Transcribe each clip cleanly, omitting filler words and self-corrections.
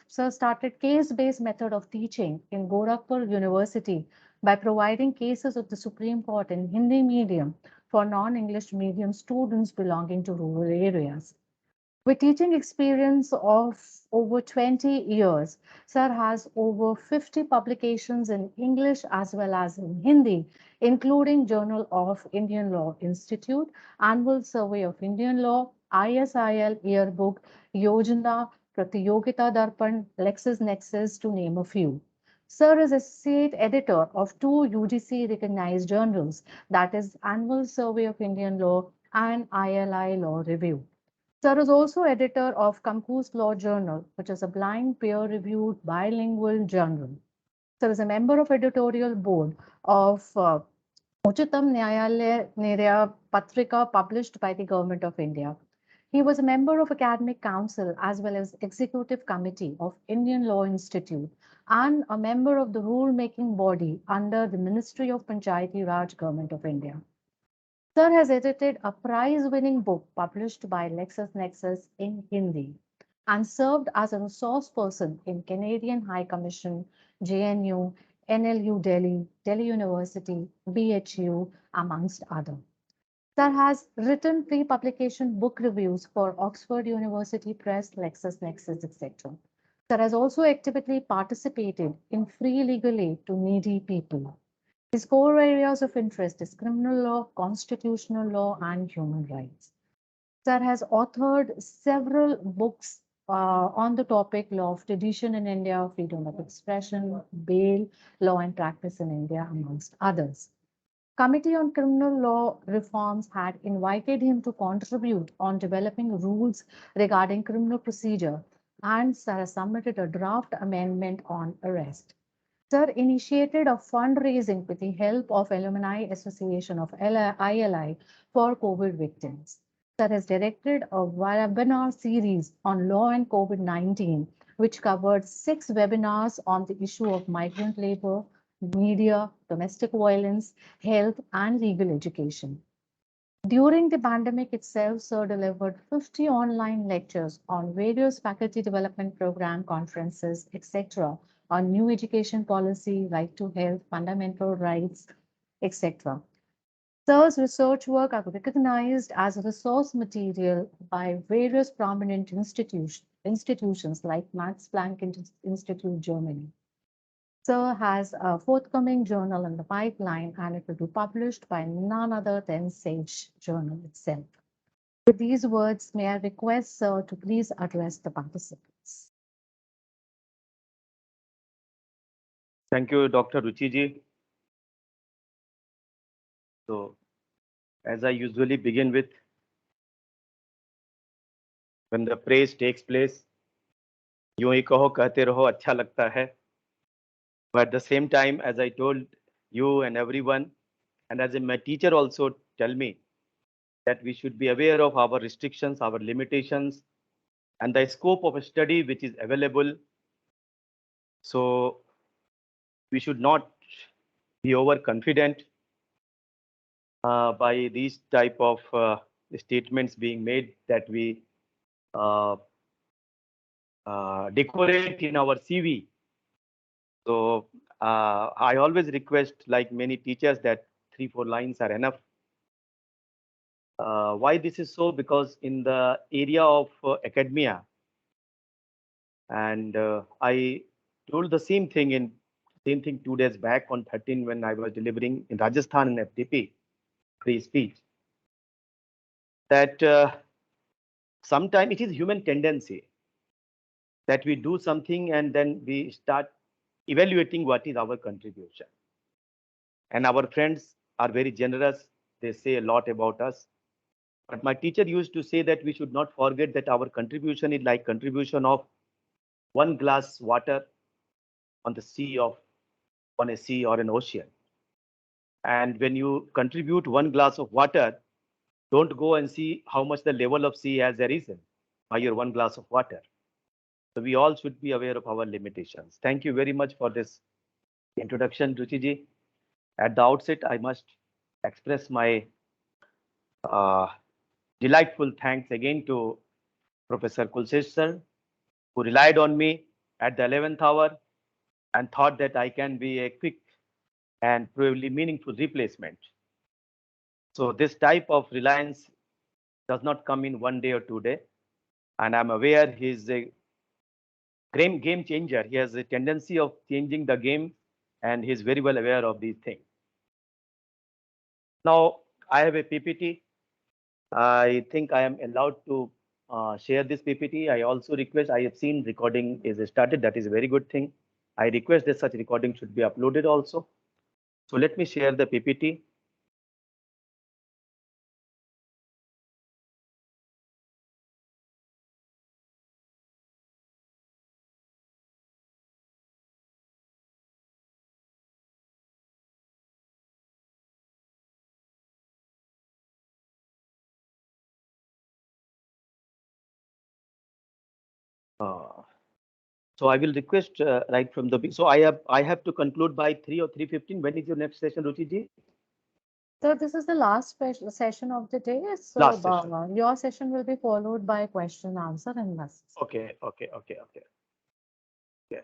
Sir started case-based method of teaching in Gorakhpur University by providing cases of the Supreme Court in Hindi medium for non-English medium students belonging to rural areas. With teaching experience of over 20 years, Sir has over 50 publications in English as well as in Hindi, including Journal of Indian Law Institute, Annual Survey of Indian Law, ISIL Yearbook, Yojana, Pratiyogita Darpan, LexisNexis, to name a few. Sir is associate editor of two UGC recognized journals, that is Annual Survey of Indian Law and ILI Law Review. Sir is also editor of Kamku's Law Journal, which is a blind peer-reviewed bilingual journal. Sir is a member of editorial board of Uchitam Nyayalaya Nirya Patrika published by the Government of India. He was a member of Academic Council as well as Executive Committee of Indian Law Institute and a member of the rule-making body under the Ministry of Panchayati Raj Government of India. Sir has edited a prize-winning book published by LexisNexis in Hindi and served as a resource person in Canadian High Commission, JNU, NLU Delhi, Delhi University, BHU, amongst others. Sir has written pre-publication book reviews for Oxford University Press, LexisNexis, etc. Sir has also actively participated in free legal aid to needy people. His core areas of interest is criminal law, constitutional law, and human rights. Sir has authored several books on the topic law of tradition in India, freedom of expression, bail, law and practice in India, amongst others. Committee on Criminal Law Reforms had invited him to contribute on developing rules regarding criminal procedure, and Sir has submitted a draft amendment on arrest. Sir initiated a fundraising with the help of Alumni Association of ILI for COVID victims. Sir has directed a webinar series on law and COVID-19, which covered 6 webinars on the issue of migrant labor, media, domestic violence, health, and legal education. During the pandemic itself, Sir delivered 50 online lectures on various faculty development program, conferences, etc., on new education policy, right to health, fundamental rights, etc. Sir's research work are recognized as a resource material by various prominent institutions like Max Planck Institute, Germany. Sir has a forthcoming journal in the pipeline, and it will be published by none other than Sage Journal itself. With these words, may I request Sir to please address the participants. Thank you, Dr. Ruchi ji. So, as I usually begin with, when the praise takes place, यूं ही कहो कहते रहो अच्छा लगता है. But at the same time, as I told you and everyone, and as my teacher also tell me, that we should be aware of our restrictions, our limitations, and the scope of a study which is available. So we should not be overconfident by these type of statements being made that we decorate in our CV. So I always request, like many teachers, that 3-4 lines are enough. Why this is so? Because in the area of academia, and I told the same thing 2 days back on 13 when I was delivering in Rajasthan in FDP free speech, that sometimes it is human tendency that we do something and then we start evaluating what is our contribution. And our friends are very generous. They say a lot about us. But my teacher used to say that we should not forget that our contribution is like contribution of 1 glass water on the sea on a sea or an ocean. And when you contribute 1 glass of water, don't go and see how much the level of sea has arisen by your 1 glass of water. So we all should be aware of our limitations. Thank you very much for this introduction, Ruchi ji. At the outset, I must express my delightful thanks again to Professor Kulsesh sir, who relied on me at the 11th hour and thought that I can be a quick and probably meaningful replacement. So this type of reliance does not come in one day or 2 days. And I'm aware he's a game changer. He has a tendency of changing the game, and he's very well aware of these things. Now, I have a PPT. I think I am allowed to share this PPT. I also request, I have seen recording is started. That is a very good thing. I request that such recording should be uploaded also. So let me share the PPT. Uh, so I will request right from the so I have to conclude by 3 or 3:15. When is your next session, Ruchi ji? So this is the last session of the day. So Last session. your session will be followed by question, answer, and message. Okay. Yeah.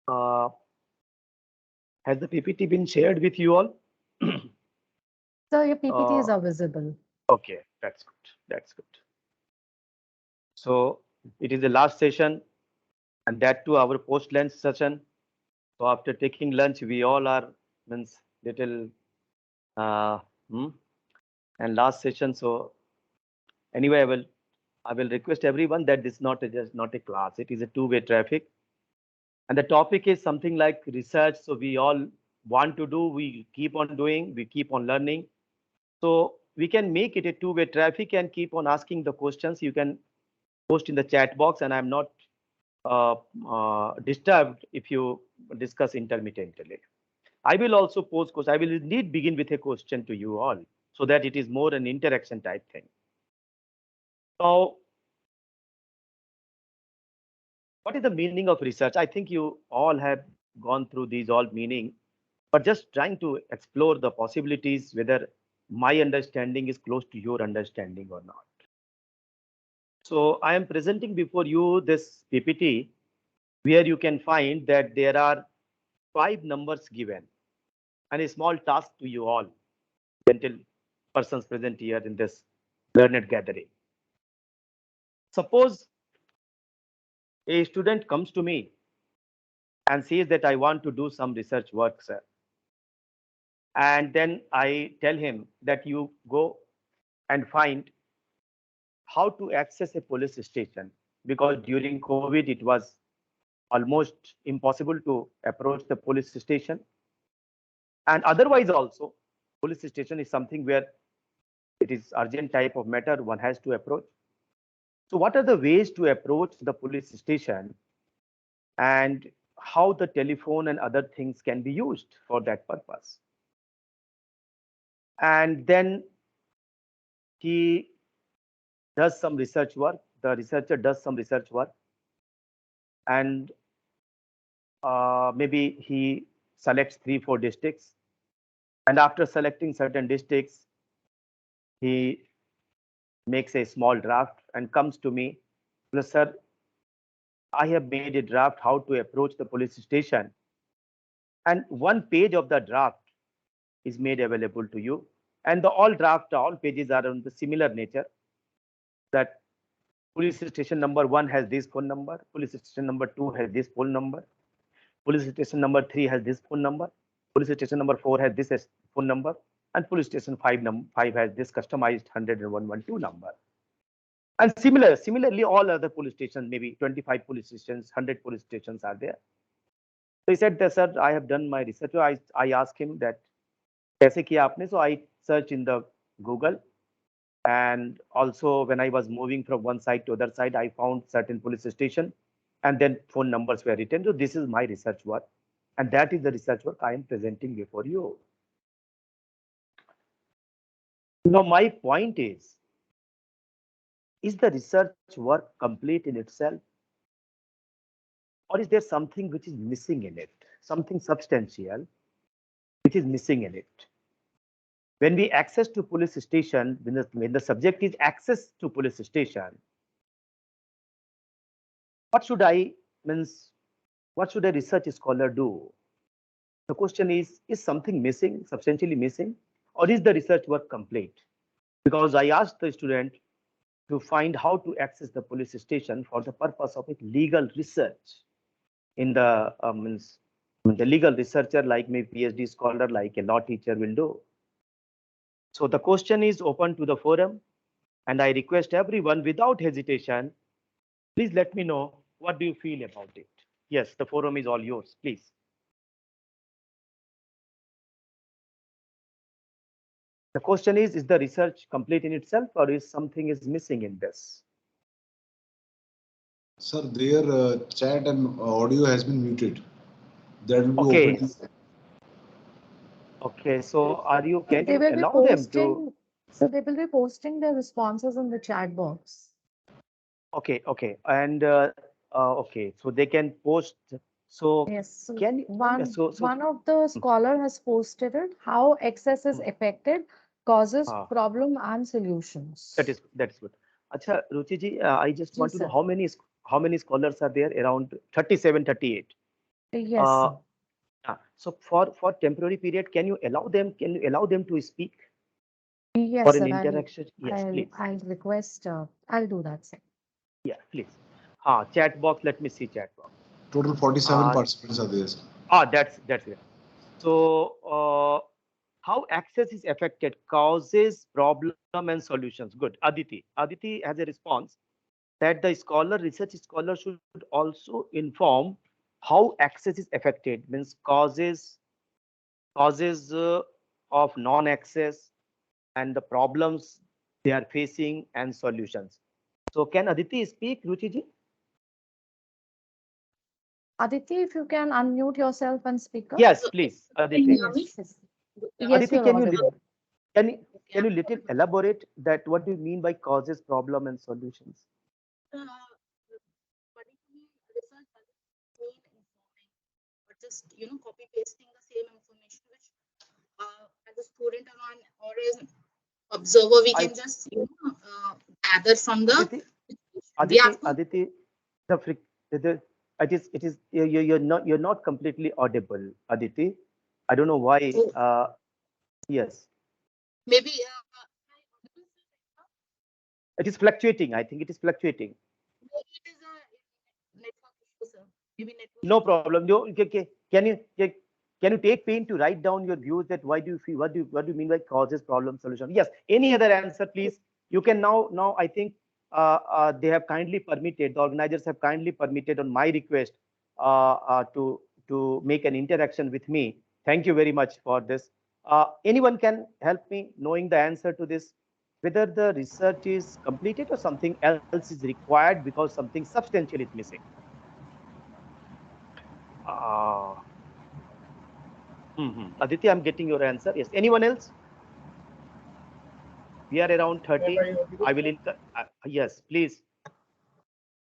Uh, has the PPT been shared with you all? So your PPTs uh, are visible. okay, that's good. That's good. So it is the last session, and that too our post-lunch session. So after taking lunch, we all are means little uh, hmm, and last session. So anyway, I will request everyone that this is not just not a class. It is a two-way traffic, and the topic is something like research. So we all want to do. We keep on doing. We keep on learning. So we can make it a two-way traffic and keep on asking the questions. You can post in the chat box, and I'm not uh, disturbed if you discuss intermittently. I will also pose questions. I will indeed begin with a question to you all so that it is more an interaction type thing. So, what is the meaning of research? I think you all have gone through these all meaning, but just trying to explore the possibilities whether my understanding is close to your understanding or not. So, I am presenting before you this PPT where you can find that there are 5 numbers given and a small task to you all, gentle persons present here in this learned gathering. Suppose a student comes to me and says that I want to do some research work, sir. And then I tell him that you go and find how to access a police station because during COVID it was almost impossible to approach the police station. And otherwise also, police station is something where it is urgent type of matter one has to approach. So what are the ways to approach the police station and how the telephone and other things can be used for that purpose? And then he does some research work. The researcher does some research work, and maybe he selects 3, 4 districts. And after selecting certain districts, he makes a small draft and comes to me. Plus, sir, I have made a draft how to approach the police station, and one page of the draft is made available to you. And the all pages are on the similar nature that police station number 1 has this phone number, police station number 2 has this phone number, police station number 3 has this phone number, police station number 4 has this phone number, and police station 5 has this customized 100 number. And similarly, all other police stations, maybe 25 police stations, 100 police stations are there. So he said that, sir, I have done my research. So I asked him that, kaise kiya aapne? So I searched in the Google. And also when I was moving from one side to other side, I found certain police station and then phone numbers were written. So this is my research work. And that is the research work I am presenting before you. Now, my point is the research work complete in itself? Or is there something which is missing in it? Something substantial which is missing in it? when we access to police station, when the subject is access to police station, what should I means what should a research scholar do? The question is something missing, substantially missing, or is the research work complete? Because I asked the student to find how to access the police station for the purpose of legal research in the means the legal researcher like me, PhD scholar, like a law teacher will do. So the question is open to the forum, and I request everyone without hesitation, please let me know what do you feel about it. Yes, the forum is all yours, please. The question is the research complete in itself or is something is missing in this? Sir, their chat and audio has been muted. That will be Okay. open. Okay, so can They you will be allow them to? posting, so they will be posting their responses in the chat box. Okay, and okay, so they can post. So Yes, so can you? one of the scholar has posted it, how excess is affected, causes, Ah. problem and solutions. That is good. Acha, Ruchi ji, I just want to know sir. how many scholars are there? Around 37, 38. Yes, sir. So for temporary period, can you allow them? Can you allow them to speak Yes, for sir. an interaction? Yes, please. I'll request, I'll do that, sir. Yeah, please. Chat box. Let me see chat box. Total 47 participants are there. That's it. So how access is affected, causes, problem, and solutions. Good. Aditi has a response that the research scholar should also inform how access is affected, means causes of non-access and the problems they are facing and solutions. So can Aditi speak, Ruchi ji? Aditi, if you can unmute yourself and speak up. Yes, please, Aditi. Yes, yes, Aditi, you're audible. can you little elaborate that what do you mean by causes, problem, and solutions? Research doesn't mean informing or just copy pasting the same information which as a student or as an observer we can just gather from the Aditi, the you're not completely audible, Aditi. I don't know why. Yes, maybe it is fluctuating. I think it is fluctuating. maybe it is a network issue, sir. Maybe network. No problem. Can you take pain to write down your views that why do you feel what do you mean by causes, problem, solution? Yes. Any other answer, please? You can now. I think they have kindly permitted. The organizers have kindly permitted on my request to make an interaction with me. Thank you very much for this. Anyone can help me knowing the answer to this, whether the research is completed or something else is required because something substantial is missing. Aditi, I'm getting your answer. Yes. Anyone else? We are around 30. I will. Yes, please.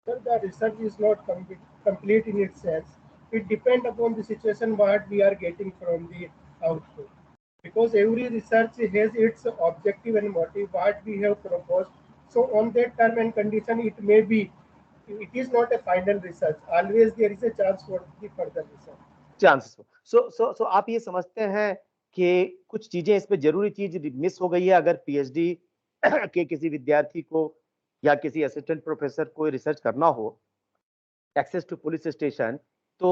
Sir, the research is not complete in its sense. It depends upon the situation what we are getting from the output. Because every research has its objective and motive, what we have proposed. So on that term and condition, it is not a final research. Always there is a chance for the further research. Chances सो आप ये समझते हैं कि कुछ चीजें इसमें जरूरी चीज मिस हो गई है अगर पीएचडी के किसी विद्यार्थी को या किसी असिस्टेंट प्रोफेसर को रिसर्च करना हो एक्सेस टू पुलिस स्टेशन तो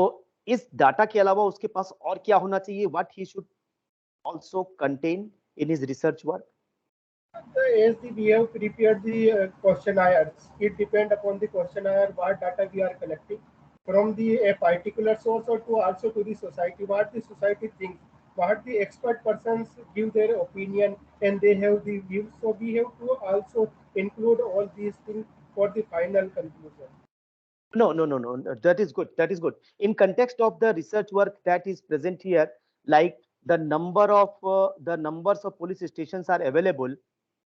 इस डाटा के अलावा उसके पास और क्या होना चाहिए what he should also contain in his research work As we have prepared the questionnaires, it depends upon the questionnaire what data we are collecting from the a particular source or to also to the society, what the society thinks, what the expert persons give their opinion and they have the views. So we have to also include all these things for the final conclusion. No. That is good. That is good. In context of the research work that is present here, like the numbers of police stations are available.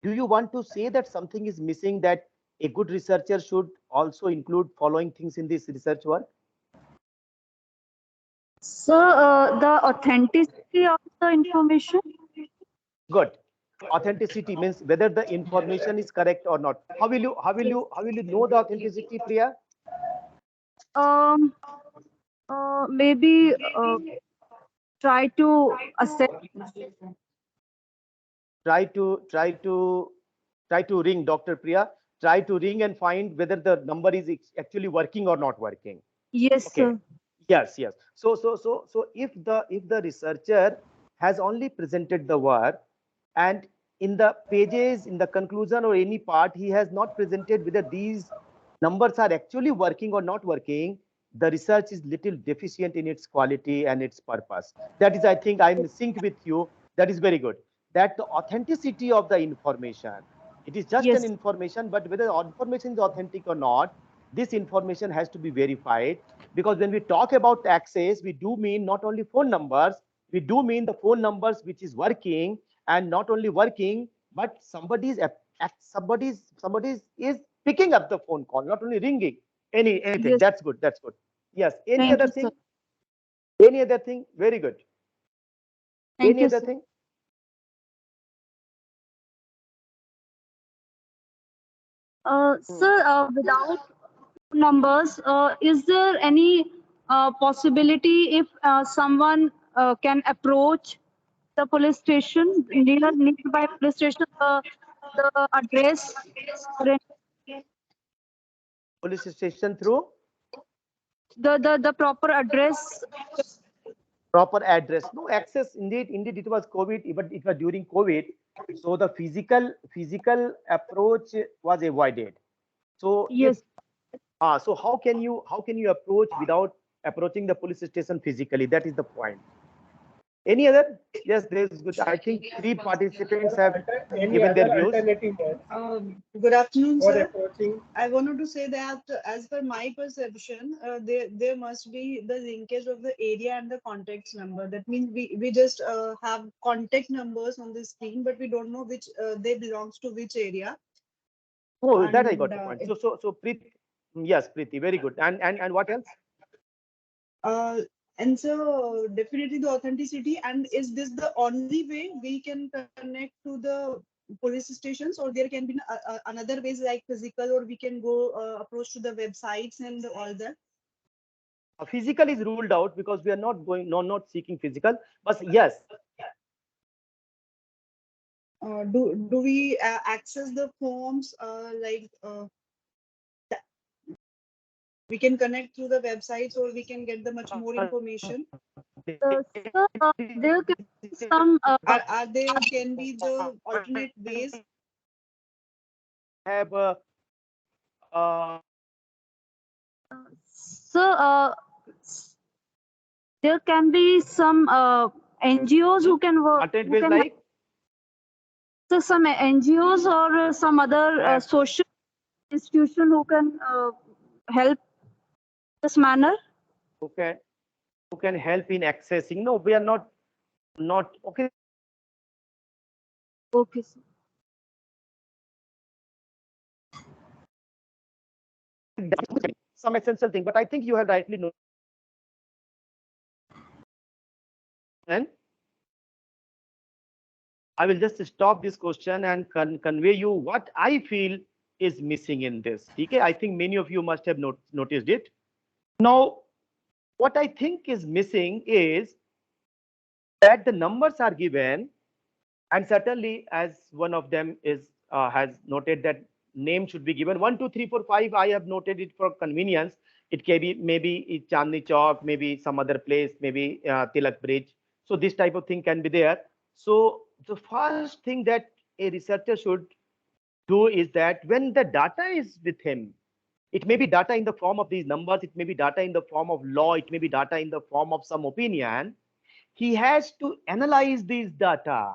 Do you want to say that something is missing that a good researcher should also include following things in this research work? So the authenticity of the information. Good. authenticity means whether the information is correct or not. How will you know the authenticity, Priya? Um, Maybe try to assess. Try to ring Dr. Priya. Try to ring and find whether the number is actually working or not working. Yes, Okay. sir. Yes. So if the researcher has only presented the work, and in the pages, in the conclusion or any part, he has not presented whether these numbers are actually working or not working, the research is little deficient in its quality and its purpose. That is, I think I'm synced with you. That is very good. That the authenticity of the information, it is just an Yes, information, but whether the information is authentic or not, this information has to be verified. Because when we talk about access, we do mean not only phone numbers, we do mean the phone numbers which is working, and not only working, but somebody is picking up the phone call, not only ringing. Anything. yes. That's good. That's good. Yes. Any Thank other you, sir. thing? Any other thing? Very good. Thank Any you, other sir. thing? Hmm. Sir, without numbers, is there any possibility if someone can approach the police station, nearby police station, the address, or Police station through the proper address? proper address. No access. Indeed, it was COVID, but it was during COVID. So the physical approach was avoided. So if Yes. so how can you approach without approaching the police station physically? That is the point. Any other? Yes, there is good. I think three participants have Any given their other views. alternative methods Good afternoon, for sir. approaching? I wanted to say that, as per my perception, there must be the linkage of the area and the contact number. That means we just have contact numbers on the screen, but we don't know which they belongs to which area. Oh, that I And got the point. So Preeti, yes, Preeti, very good. And what else? uh, and so definitely the authenticity. And is this the only way we can connect to the police stations, or there can be another ways like physical, or we can go approach to the websites and all that? Physical is ruled out because we are not seeking physical. But yes, Do we access the forms we can connect through the websites, or we can get the much more information? Sir, there can be some. Are there can be the alternate ways? have Sir, there can be some NGOs who can work, alternate who ways can like so some NGOs or some other have social institution who can help this manner. who can help in accessing. No, we are not okay. Okay, sir. Some essential thing, but I think you have rightly known. And I will just stop this question and convey you what I feel is missing in this. Okay, I think many of you must have noticed it. Now, what I think is missing is that the numbers are given, and certainly as one of them is has noted that name should be given 1 2 3 4 5. I have noted it for convenience. It can be maybe Chandni Chowk, maybe some other place, maybe Tilak Bridge. So this type of thing can be there. So the first thing that a researcher should do is that when the data is with him, it may be data in the form of these numbers, it may be data in the form of law, it may be data in the form of some opinion. He has to analyze these data.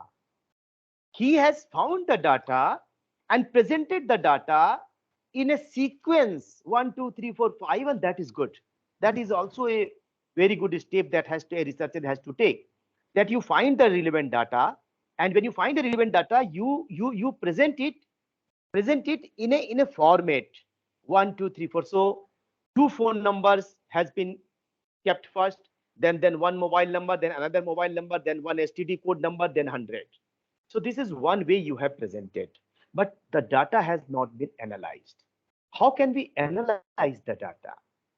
He has found the data and presented the data in a sequence 1 2 3 4 5, and that is good. That is also a very good step that a researcher has to take. That you find the relevant data, and when you find the relevant data, you present it in a format 1 2 3 4. So two phone numbers has been kept first, then one mobile number, then another mobile number, then one STD code number, then 100. So this is one way you have presented, but the data has not been analyzed. How can we analyze the data?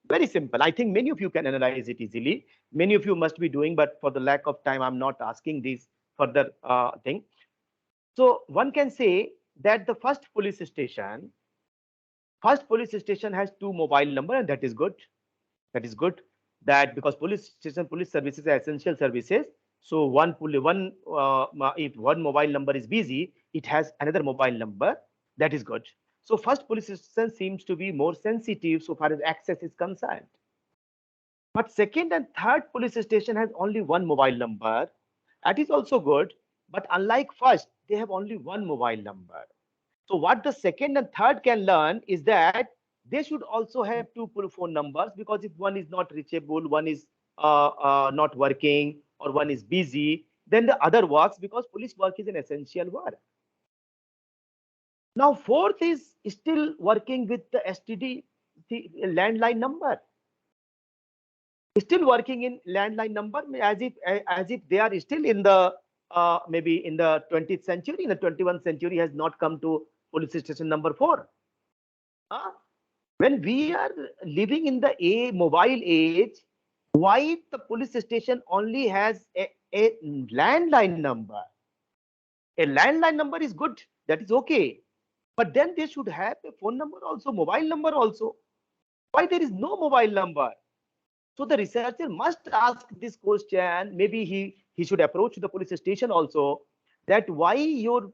Very simple. I think many of you can analyze it easily. Many of you must be doing, but for the lack of time, I'm not asking this further thing. So one can say that the first police station has 2 mobile number, and that is good. That is good. That because police station, police services are essential services. So if one mobile number is busy, it has another mobile number. That is good. So first police station seems to be more sensitive so far as access is concerned. But second and third police station has only one mobile number. That is also good. But unlike first, they have only one mobile number. So what the second and third can learn is that they should also have 2 phone numbers, because if one is not reachable, one is not working, or one is busy, then the other works, because police work is an essential work. Now fourth is still working with the STD, the landline number. Still working in landline number, as if they are still in the maybe in the 20th century, in the 21st century, has not come to police station number 4. When we are living in the mobile age, why the police station only has a landline number? A landline number is good, that is okay, but then they should have a phone number also, mobile number also. Why there is no mobile number? So the researcher must ask this question. Maybe he should approach the police station also, that why your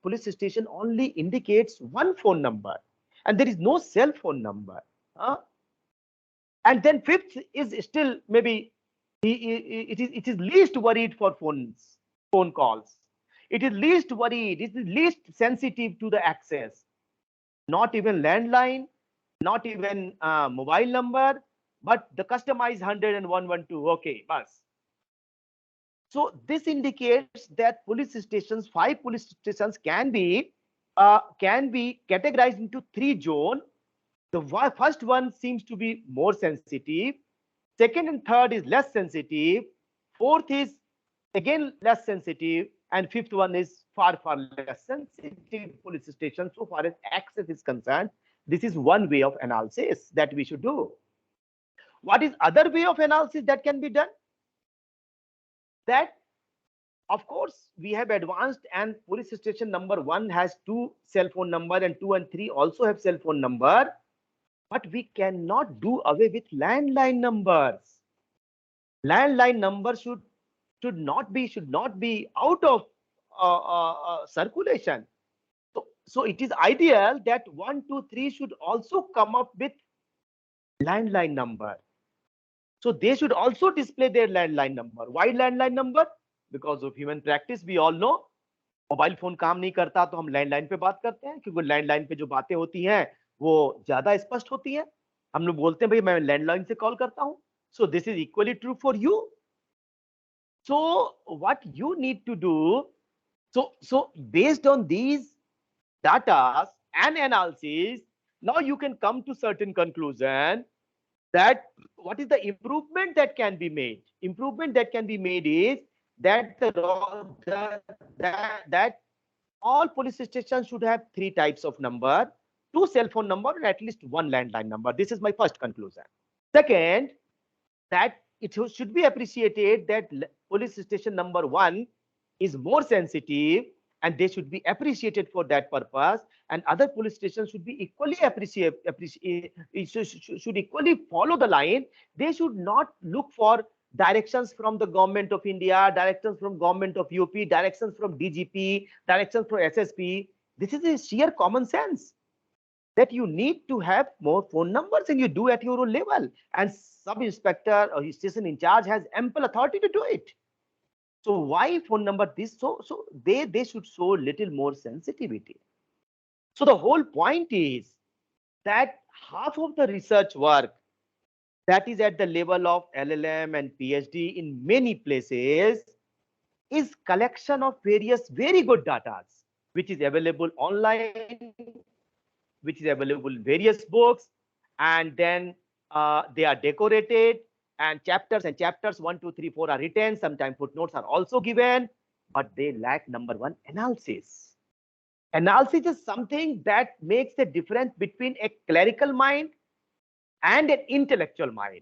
police station only indicates one phone number and there is no cell phone number. And then fifth is still maybe it is least worried for phone calls. It is least worried. It is least sensitive to the access. Not even landline, not even mobile number, but the customized 100 and 112. Okay, bus. So this indicates that police stations, 5 police stations can be categorized into 3 zones. The first one seems to be more sensitive. Second and third is less sensitive. Fourth is again less sensitive, and fifth one is far less sensitive police station so far as access is concerned. This is one way of analysis that we should do. What is other way of analysis that can be done? That of course we have advanced, and police station number 1 has 2 cell phone number, and 2 and 3 also have cell phone number. But we cannot do away with landline numbers. Landline numbers should not be out of circulation. So it is ideal that 1, 2, 3 should also come up with landline number. So they should also display their landline number. Why landline number? Because of human practice, we all know. Mobile phone काम नहीं करता तो हम landline पे बात करते हैं, क्योंकि लैंडलाइन पे जो बातें होती हैं वो ज्यादा स्पष्ट होती हैं. हम लोग बोलते हैं भाई मैं लैंडलाइन से कॉल करता हूं. So this is equally true for you. So what you need to do, so based on these data and analysis, now you can come to certain conclusion that what is the improvement that can be made. Improvement that can be made is that that all police stations should have 3 types of number, 2 cell phone number and at least 1 landline number. This is my first conclusion. Second, that it should be appreciated that police station number 1 is more sensitive, and they should be appreciated for that purpose, and other police stations should be equally should equally follow the line. They should not look for directions from the government of India, directions from government of UP, directions from DGP, directions from SSP. This is a sheer common sense that you need to have more phone numbers, and you do at your own level, and sub-inspector or his station in charge has ample authority to do it. So why phone number this? So they should show little more sensitivity. So the whole point is that half of the research work that is at the level of LLM and PhD in many places is collection of various very good data, which is available online, which is available in various books, and then they are decorated, and chapters 1, 2, 3, 4 are written. Sometimes footnotes are also given. but they lack number one, analysis. Analysis is something that makes a difference between a clerical mind and an intellectual mind.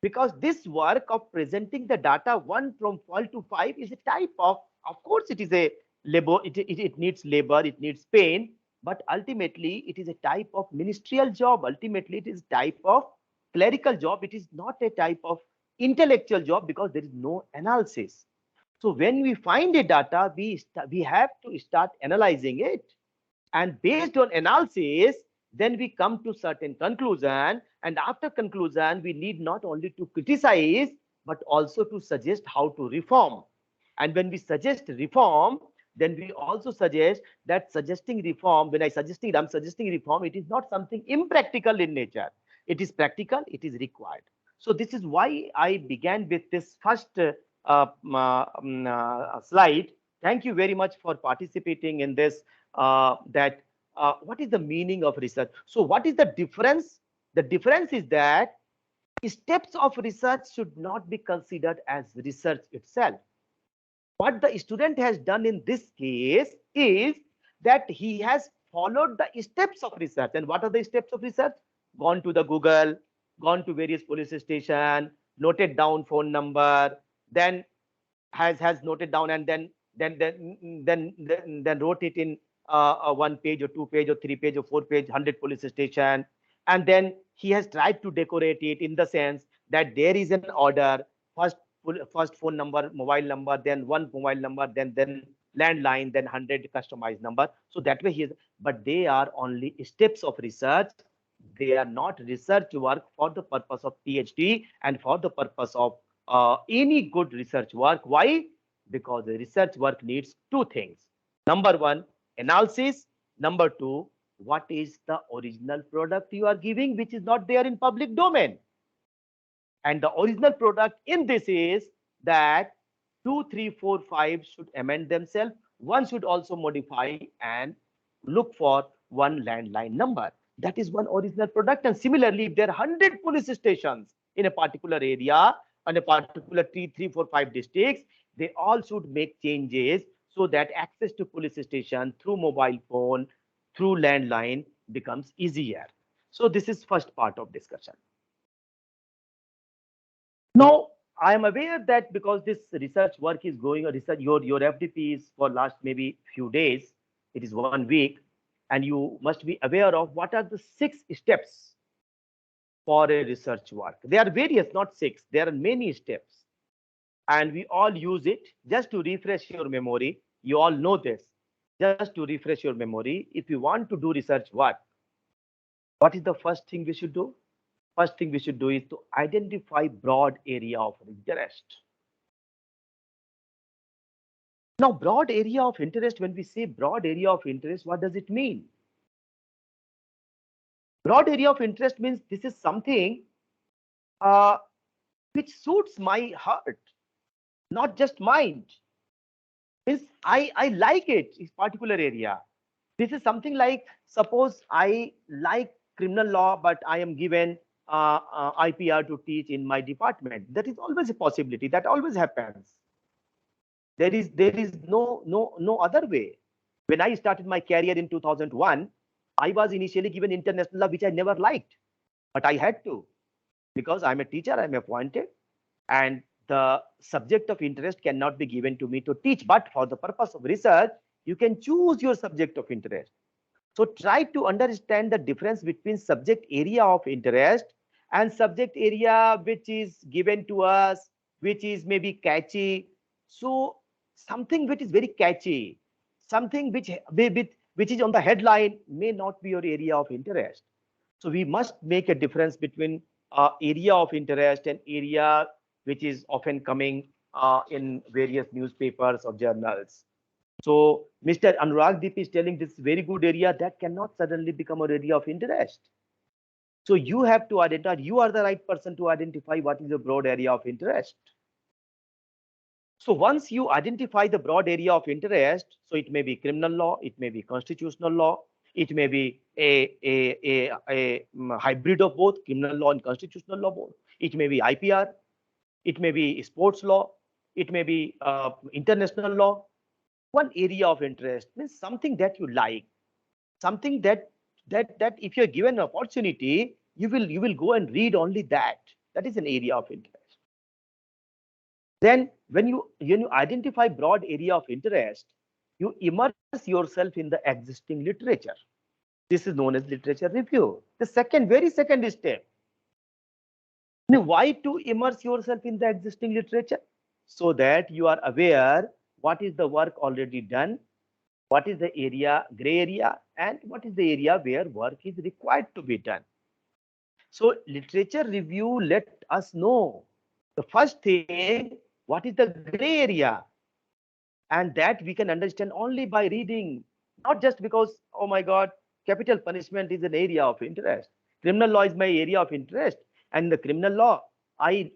Because this work of presenting the data 1 from 12 to 5 is a type of course, it is a labor, it needs labor, it needs pain, but ultimately it is a type of ministerial job. Ultimately, it is type of clerical job. It is not a type of intellectual job because there is no analysis. So when we find a data, we have to start analyzing it. And based on analysis, then we come to certain conclusion. And after conclusion, we need not only to criticize, but also to suggest how to reform. And when we suggest reform, then we also suggest that suggesting reform, when I'm suggesting reform, it is not something impractical in nature. It is practical, it is required. So this is why I began with this first slide. Thank you very much for participating in this. What is the meaning of research? So what is the difference? The difference is that steps of research should not be considered as research itself. What the student has done in this case is that he has followed the steps of research. And what are the steps of research? Gone to the Google, gone to various police station, noted down phone number, then has noted down, and then wrote it in a 1 page or 2 page or 3 page or 4 page, 100 police station. And then he has tried to decorate it in the sense that there is an order, first phone number, mobile number, then one mobile number, then landline, then 100 customized number. So that way he is, but they are only steps of research. They are not research work for the purpose of PhD and for the purpose of any good research work. Why? Because the research work needs two things. Number one, analysis. Number two, what is the original product you are giving, which is not there in public domain. And the original product in this is that 2, 3, 4, 5 should amend themselves. One should also modify and look for one landline number. That is one original product. And similarly, if there are 100 police stations in a particular area, on a particular 3, 4, 5 districts, they all should make changes so that access to police station through mobile phone, through landline becomes easier. So this is first part of discussion. Now, I am aware that because this research work is going, your FDP is for last maybe few days, it is 1 week, and you must be aware of what are the 6 steps for a research work. There are various, not 6, there are many steps. And we all use it just to refresh your memory. You all know this. Just to refresh your memory, if you want to do research work, what is the first thing we should do? First thing we should do is to identify broad area of interest. Now, broad area of interest, when we say broad area of interest, what does it mean? Broad area of interest means this is something which suits my heart, not just mind. Means I like it, this particular area. This is something like, suppose I like criminal law, but I am given IPR to teach in my department. That is always a possibility. That always happens. There is no other way. When I started my career in 2001, I was initially given international law, which I never liked, but I had to, because I'm a teacher, I'm appointed, and the subject of interest cannot be given to me to teach. But for the purpose of research, you can choose your subject of interest. So try to understand the difference between subject area of interest and subject area which is given to us, which is maybe catchy. So something which is very catchy, something which is on the headline may not be your area of interest. So we must make a difference between area of interest and area which is often coming in various newspapers or journals. So Mr. Anurag Deep is telling this very good area that cannot suddenly become an area of interest. So you have to identify, you are the right person to identify what is a broad area of interest. So once you identify the broad area of interest, so it may be criminal law, it may be constitutional law, it may be a hybrid of both criminal law and constitutional law both. It may be IPR, it may be sports law, it may be international law. One area of interest means something that you like, something that if you're given an opportunity, you will go and read only that. That is an area of interest. Then when you identify broad area of interest, you immerse yourself in the existing literature. This is known as literature review. The very second step. Now, why to immerse yourself in the existing literature? So that you are aware what is the work already done, what is the area, gray area, and what is the area where work is required to be done. So literature review let us know the first thing, what is the gray area, and that we can understand only by reading, not just because, oh my God, capital punishment is an area of interest. Criminal law is my area of interest, and the criminal law, I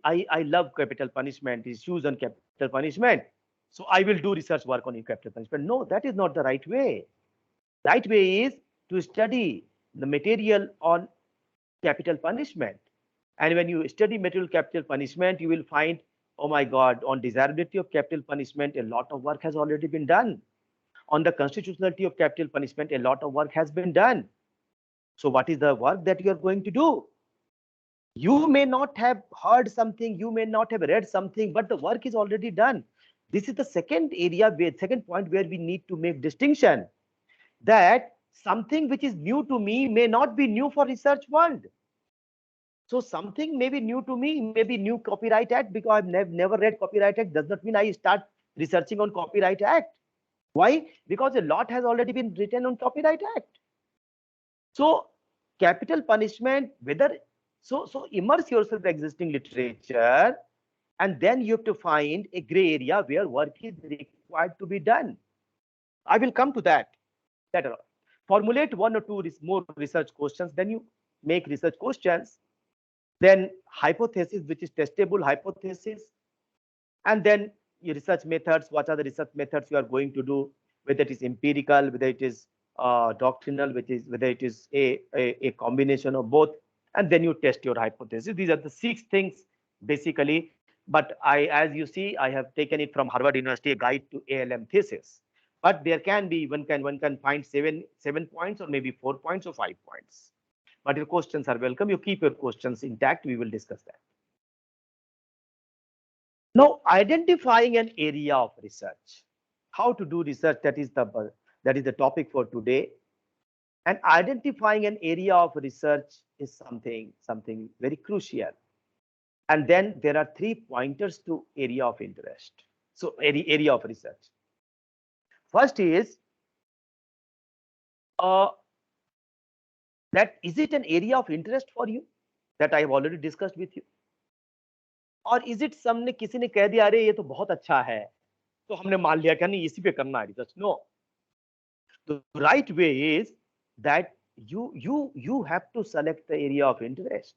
love capital punishment, issues on capital punishment. So I will do research work on capital punishment. No, that is not the right way. Right way is to study the material on capital punishment. And when you study material capital punishment, you will find, oh my God, on desirability of capital punishment, a lot of work has already been done. On the constitutionality of capital punishment, a lot of work has been done. So what is the work that you are going to do? You may not have heard something, you may not have read something, but the work is already done. This is the second area, second point where we need to make distinction, that something which is new to me may not be new for research world. So something may be new to me, maybe new Copyright Act, because I've never read Copyright Act does not mean I start researching on Copyright Act. Why? Because a lot has already been written on Copyright Act. So capital punishment, whether so immerse yourself in existing literature, and then you have to find a gray area where work is required to be done. I will come to that later on. Formulate one or two more research questions, then you make research questions. Then hypothesis, which is testable hypothesis, and then your research methods. What are the research methods you are going to do? Whether it is empirical, whether it is doctrinal, whether it is a combination of both, and then you test your hypothesis. These are the 6 things basically. But as you see, I have taken it from Harvard University, a guide to ALM thesis. But there can be one can find 7 points, or maybe 4 points or 5 points. But your questions are welcome. You keep your questions intact. We will discuss that. Now, identifying an area of research. How to do research, that is the topic for today. And identifying an area of research is something very crucial. And then there are 3 pointers to area of interest. So area of research. First is that is it an area of interest for you, that I have already discussed with you, or is it किसी ने कह दिया अरे ये तो बहुत अच्छा है, तो हमने मान लिया कि नहीं इसी पे करना है research. No, the right way is that you have to select the area of interest.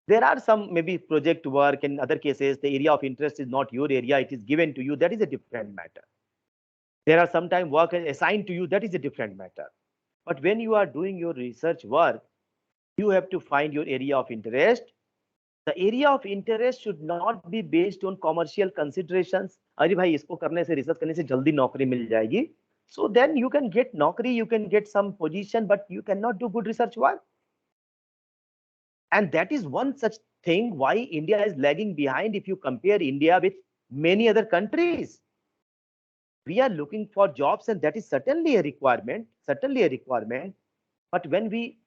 There are some maybe project work, in other cases the area of interest is not your area, it is given to you, that is a different matter. There are sometimes work assigned to you, that is a different matter. But when you are doing your research work, you have to find your area of interest. The area of interest should not be based on commercial considerations. अरे भाई इसको करने से research करने से जल्दी नौकरी मिल जाएगी. So then you can get नौकरी, you can get some position, but you cannot do good research work. And that is one such thing why India is lagging behind if you compare India with many other countries. We are looking for jobs, and that is certainly a requirement, But when we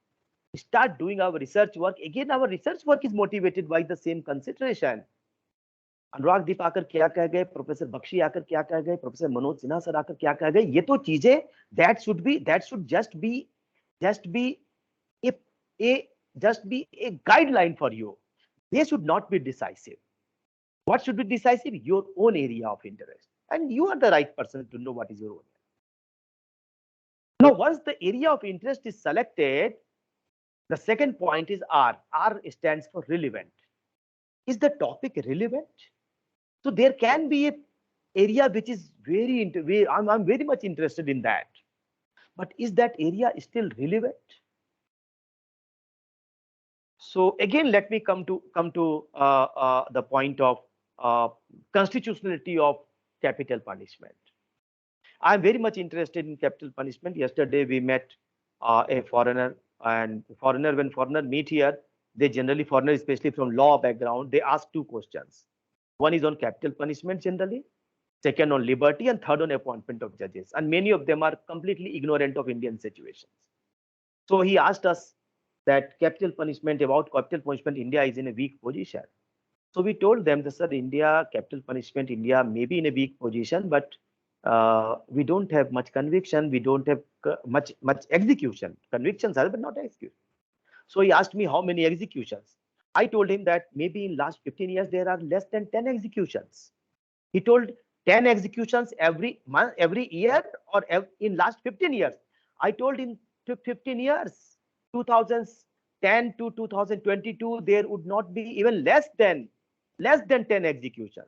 start doing our research work, again our research work is motivated by the same consideration. अनुराग दीप आकर क्या कह गए, professor Bakshi आकर क्या कह गए, professor Manoj Sinha sir आकर क्या कह गए, ये तो चीजें that should just be a guideline for you. They should not be decisive. What should be decisive? Your own area of interest, and you are the right person to know what is your own. Now, once the area of interest is selected, the second point is R. R stands for relevant. Is the topic relevant? So there can be an area which is I'm very much interested in that. But is that area still relevant? So again, let me come to the point of constitutionality of capital punishment. I'm very much interested in capital punishment. Yesterday we met a foreigner, and when foreigner meet here, they generally, foreigner especially from law background, they ask two questions. One is on capital punishment generally, second on liberty, and third on appointment of judges. And many of them are completely ignorant of Indian situations. So he asked us that capital punishment, India is in a weak position. So we told them that, sir, capital punishment, India may be in a weak position, but we don't have much conviction. We don't have much execution. Convictions are, but not execution. So he asked me how many executions. I told him that maybe in last 15 years, there are less than 10 executions. He told 10 executions every month, every year, or in last 15 years. I told him 15 years, 2010 to 2022, there would not be even less than 10 executions.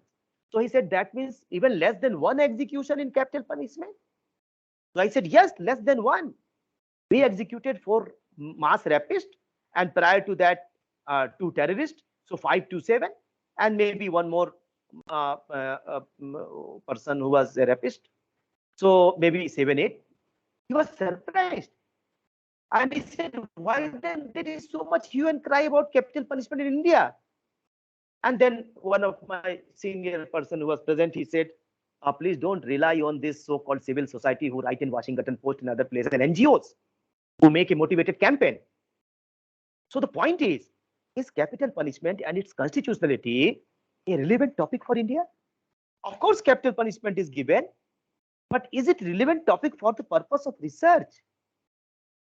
So he said, that means even less than one execution in capital punishment. So I said, yes, less than one. We executed 4 mass rapists, and prior to that, 2 terrorists. So 5 to 7, and maybe one more person who was a rapist. So maybe 7, 8. He was surprised. And he said, why then there is so much hue and cry about capital punishment in India? And then one of my senior person who was present, he said, please don't rely on this so-called civil society who write in Washington Post and other places, and NGOs who make a motivated campaign. So the point is capital punishment and its constitutionality a relevant topic for India? Of course, capital punishment is given, but is it relevant topic for the purpose of research?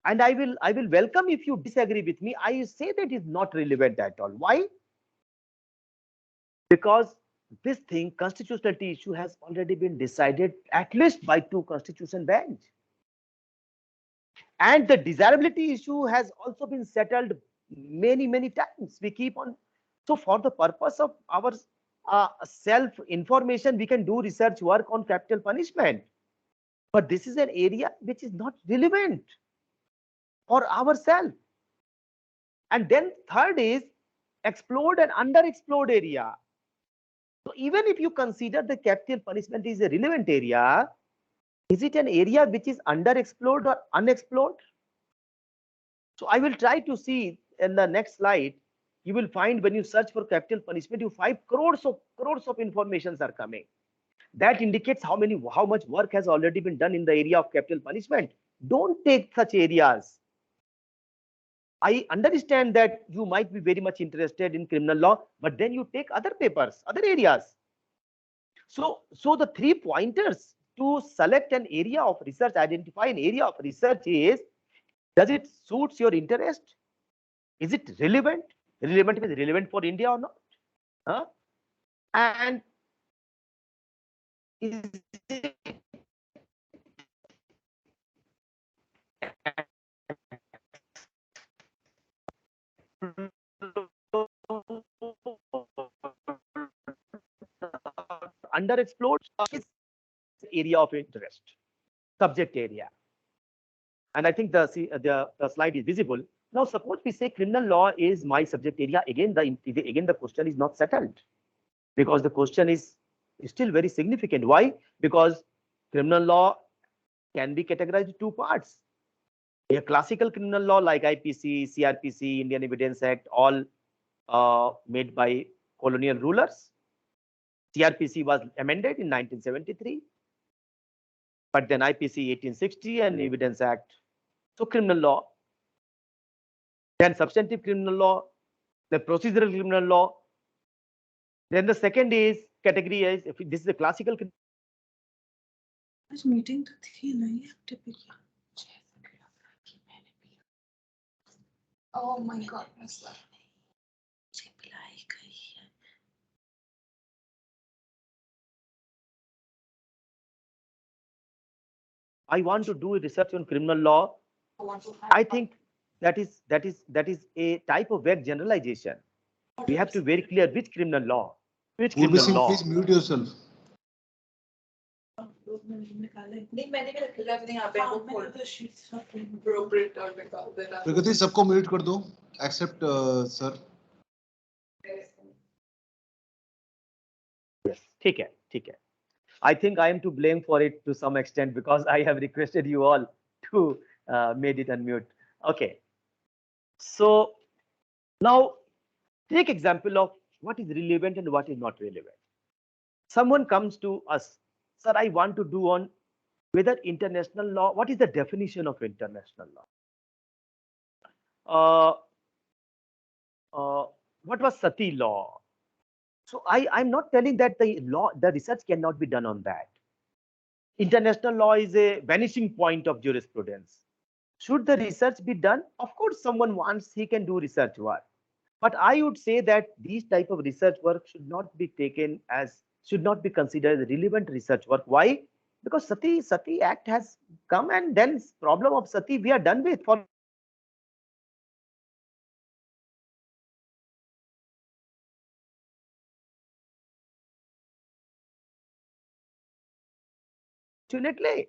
And I will welcome if you disagree with me. I say that is not relevant at all. Why? Because this thing, constitutionality issue, has already been decided at least by 2 constitution bench. And the desirability issue has also been settled many times. We keep on. So for the purpose of our self-information, we can do research work on capital punishment. But this is an area which is not relevant for ourselves. And then third is explored and underexplored area. So even if you consider the capital punishment is a relevant area, is it an area which is underexplored or unexplored? So I will try to see in the next slide. You will find when you search for capital punishment, you find crores of informations are coming. That indicates how much work has already been done in the area of capital punishment. Don't take such areas. I understand that you might be very much interested in criminal law, but then you take other papers, other areas. So the 3 pointers to select an area of research, identify an area of research is, does it suits your interest? Is it relevant? Relevant means relevant for India or not? And is it underexplored? Is area of interest, subject area. And I think the slide is visible. Now, suppose we say criminal law is my subject area. Again, the question is not settled, because the question is still very significant. Why? Because criminal law can be categorized into 2 parts. A classical criminal law like IPC, CRPC, Indian Evidence Act, all made by colonial rulers. CRPC was amended in 1973, but then IPC 1860 and Evidence Act. So criminal law, then substantive criminal law, the procedural criminal law. Then the second is category is, if this is a classical. Meeting oh my God. I want to do research on criminal law. I think that is a type of vague generalization. We have to be very clear which criminal law. Which criminal law? Please mute yourself. प्रगति सबको mute कर दो. Accept, sir. Yes, ठीक है. I think I am to blame for it to some extent because I have requested you all to made it unmute. Okay. So now take example of what is relevant and what is not relevant. Someone comes to us, sir, I want to do on whether international law, what is the definition of international law? What was Sati law? So I'm not telling that the research cannot be done on that. International law is a vanishing point of jurisprudence. Should the research be done? Of course, someone wants, he can do research work. But I would say that these type of research work should not be taken as, should not be considered as relevant research work. Why? Because Sati Act has come and then problem of Sati we are done with. Fortunately,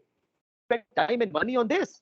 spend time and money on this.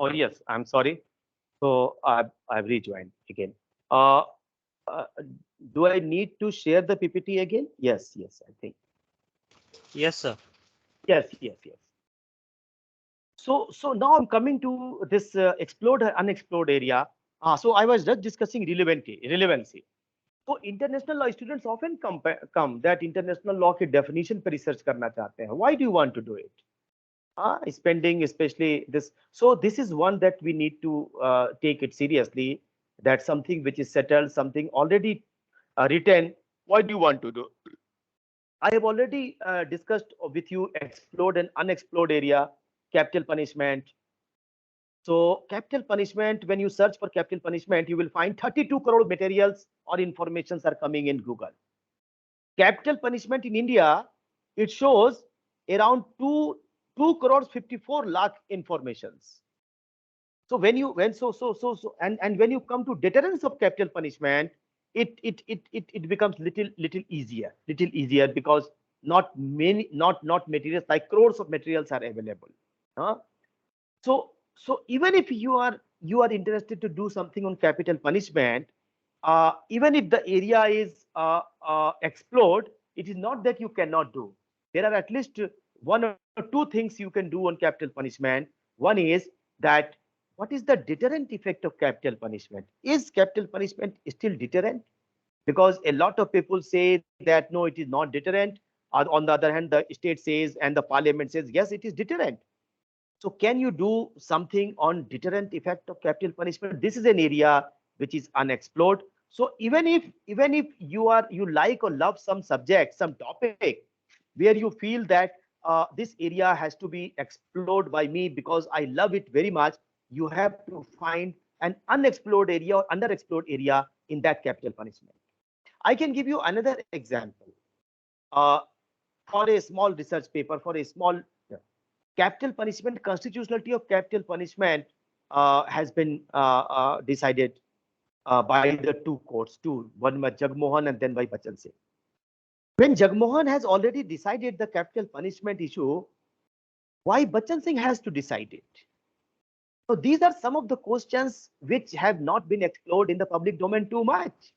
Oh yes, I'm sorry. So I've rejoined again. Uh, uh, do I need to share the PPT again? Yes, I think. Yes, sir. Yes. So now I'm coming to this explored unexplored area. So I was just discussing relevancy. So international law students often come that international law के definition पे research करना चाहते हैं. Why do you want to do it? Spending especially this. So this is one that we need to take it seriously. That's something which is settled, something already written. Why do you want to do? I have already discussed with you explored and unexplored area, capital punishment. So capital punishment, when you search for capital punishment, you will find 32 crore materials or informations are coming in Google. Capital punishment in India, it shows around 2 crores 54 lakh informations. So when you and when you come to deterrence of capital punishment, it becomes little easier because not materials like crores of materials are available. Huh? So even if you are interested to do something on capital punishment, even if the area is explored, it is not that you cannot do. There are at least one or two things you can do on capital punishment. One is that what is the deterrent effect of capital punishment? Is capital punishment still deterrent? Because a lot of people say that no, it is not deterrent. On the other hand, the state says and the parliament says yes, it is deterrent. So can you do something on deterrent effect of capital punishment? This is an area which is unexplored. So even if you like or love some subject, some topic, where you feel that this area has to be explored by me because I love it very much, you have to find an unexplored area or underexplored area in that capital punishment. I can give you another example. For a small research paper, for a small capital punishment, constitutionality of capital punishment has been decided by the two courts, one by Jagmohan and then by Bachchan Singh. When Jagmohan has already decided the capital punishment issue, why Bachchan Singh has to decide it? So these are some of the questions which have not been explored in the public domain too much.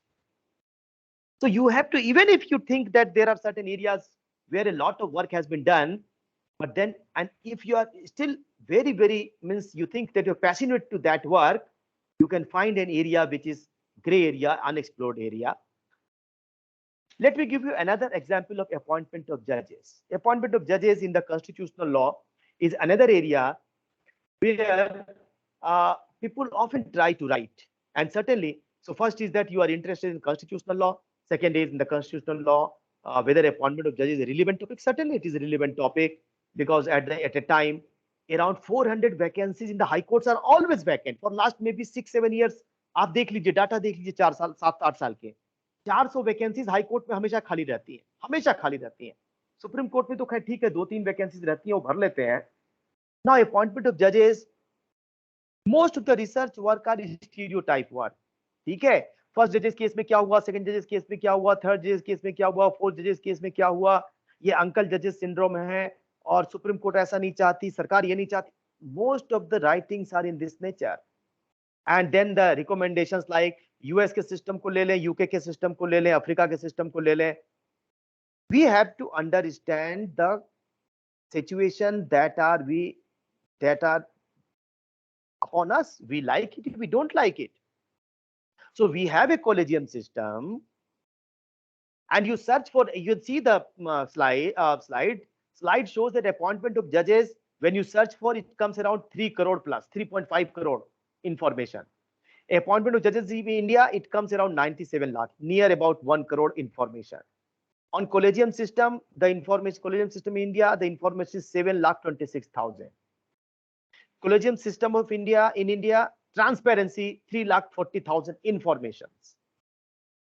So you have to, even if you think that there are certain areas where a lot of work has been done, but then, and if you are still very, means you think that you're passionate to that work, you can find an area which is gray area, unexplored area. Let me give you another example of appointment of judges. Appointment of judges in the constitutional law is another area where people often try to write. And certainly, so first is that you are interested in constitutional law. Second is in the constitutional law, whether appointment of judges is a relevant topic. Certainly, it is a relevant topic because at a time, around 400 vacancies in the high courts are always vacant for last maybe 6-7 years. आप देख लीजिए data देख लीजिए 4 साल 7-8 साल के 400 vacancies high court में हमेशा खाली रहती है, हमेशा खाली रहती है. सुप्रीम कोर्ट में तो खैर ठीक है 2-3 वैकेंसीज रहती हैं वो भर लेते हैं. Now appointment of judges, most of the research work are stereotype work. ठीक है, फर्स्ट जजेस केस में क्या हुआ, सेकंड जजेस केस में क्या हुआ, थर्ड जजेस केस में क्या हुआ, फोर्थ जजेस केस में क्या हुआ, ये अंकल जजेस सिंड्रोम है और सुप्रीम कोर्ट ऐसा नहीं चाहती, सरकार ये नहीं चाहती. Most of the writings are in this nature. And then the recommendations like US के सिस्टम को ले लें, यूके के सिस्टम को ले लें, अफ्रीका के सिस्टम को ले लें. We have to understand the situation that are upon us. We like it, we don't like it. So we have a collegium system, and you search for, you see the slide shows that appointment of judges, when you search for it comes around 3 crore plus 3.5 crore information. Appointment of judges in India, it comes around 97 lakh, near about 1 crore information. On collegium system, the information collegium system in India, the information is 7,26,000. Collegium system of India in India, transparency 3,40,000 informations.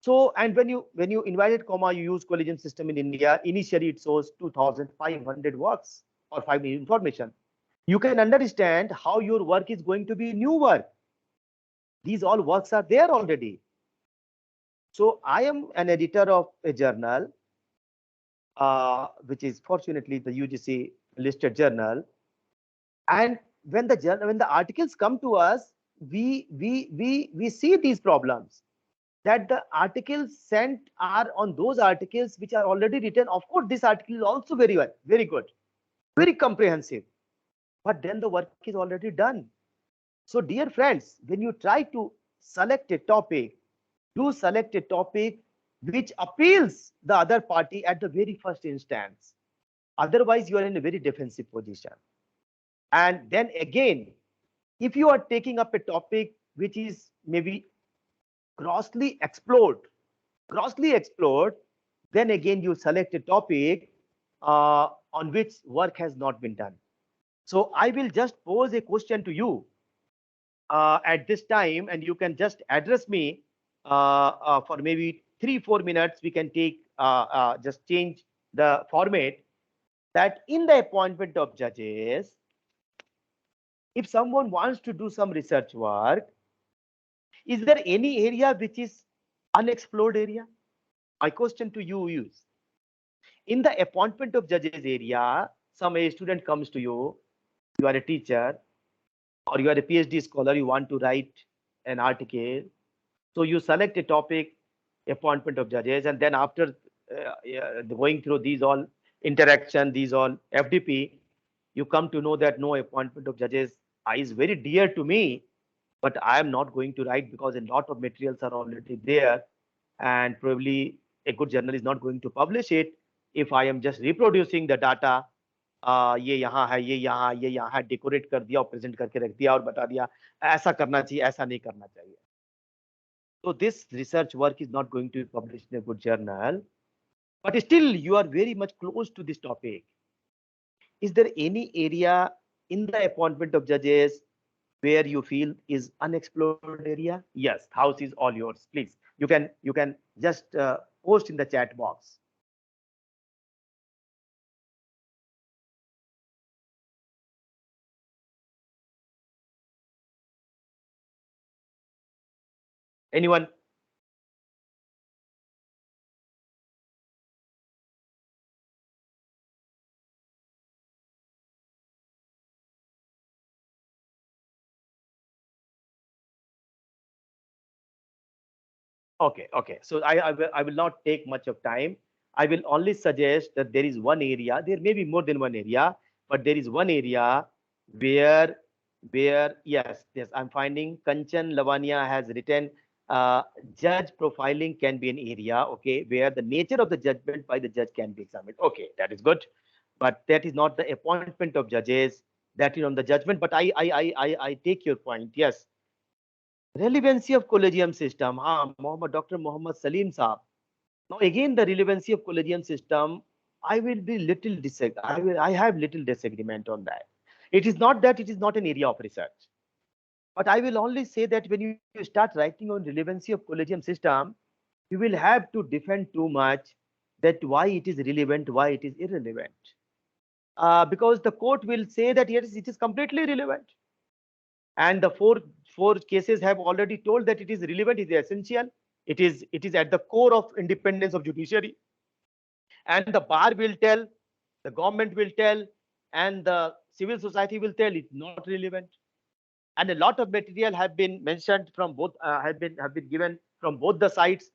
So, and when you invited comma, you use collegium system in India. Initially, it shows 2,500 works or 5 information. You can understand how your work is going to be new work. These all works are there already. So I am an editor of a journal, which is fortunately the UGC listed journal. And when the articles come to us, we see these problems, that the articles sent are on those articles which are already written. Of course, this article is also very good, very comprehensive, but then the work is already done. So dear friends, when you try to select a topic, do select a topic which appeals the other party at the very first instance. Otherwise, you are in a very defensive position. And then again, if you are taking up a topic which is maybe grossly explored, then again you select a topic on which work has not been done. So I will just pose a question to you at this time, and you can just address me for maybe 3-4 minutes. We can take just change the format, that in the appointment of judges, if someone wants to do some research work, is there any area which is unexplored area? My question to you is, in the appointment of judges area, a student comes to you, you are a teacher or you are a PhD scholar, you want to write an article. So you select a topic, appointment of judges, and then after going through these all interaction, these all FDP, you come to know that no, appointment of judges is very dear to me, but I am not going to write because a lot of materials are already there, and probably a good journal is not going to publish it if I am just reproducing the data. ये यहाँ है, ये यहाँ है, decorate कर दिया और present करके रख दिया और बता दिया ऐसा करना चाहिए, ऐसा नहीं करना चाहिए. So this research work is not going to be published in a good journal, but still you are very much close to this topic. Is there any area in the appointment of judges where you feel is unexplored area? Yes, house is all yours. Please, you can just post in the chat box. Anyone? Okay. So I will not take much of time. I will only suggest that there is one area. There may be more than one area, but there is one area where yes, I'm finding Kanchan Lavania has written judge profiling can be an area, okay, where the nature of the judgment by the judge can be examined. Okay, that is good, but that is not the appointment of judges. That is on the judgment. But I take your point. Yes, relevancy of collegium system. Dr. Mohammed Salim Saab. Now again, the relevancy of collegium system, I will be little I have little disagreement on that. It is not that it is not an area of research, but I will only say that when you start writing on relevancy of collegium system, you will have to defend too much that why it is relevant, why it is irrelevant. Because the court will say that yes, it is completely relevant. And the four cases have already told that it is relevant, it is essential, it is at the core of independence of judiciary. And the bar will tell, the government will tell, and the civil society will tell it's not relevant. And a lot of material have been mentioned from both, have been given from both the sides.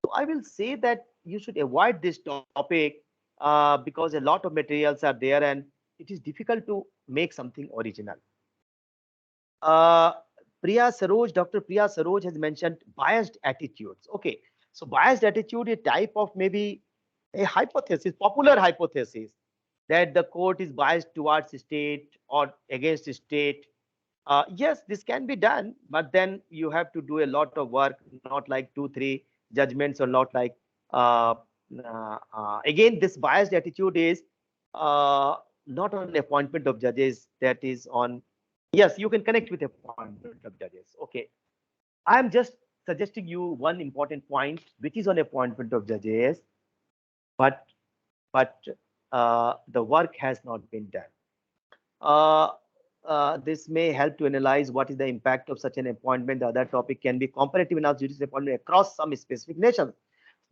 So I will say that you should avoid this topic because a lot of materials are there and it is difficult to make something original. Uh, Dr. Priya Saroj has mentioned biased attitudes. Okay, so biased attitude is a type of maybe a hypothesis, popular hypothesis that the court is biased towards state or against state. Yes, this can be done, but then you have to do a lot of work, not like 2-3 judgments or not like. Again, this biased attitude is not on appointment of judges, that is on. Yes, you can connect with appointment of judges. Okay. I am just suggesting you one important point, which is on appointment of judges, but the work has not been done. This may help to analyze what is the impact of such an appointment. The other topic can be comparative analysis of judicial appointment across some specific nations.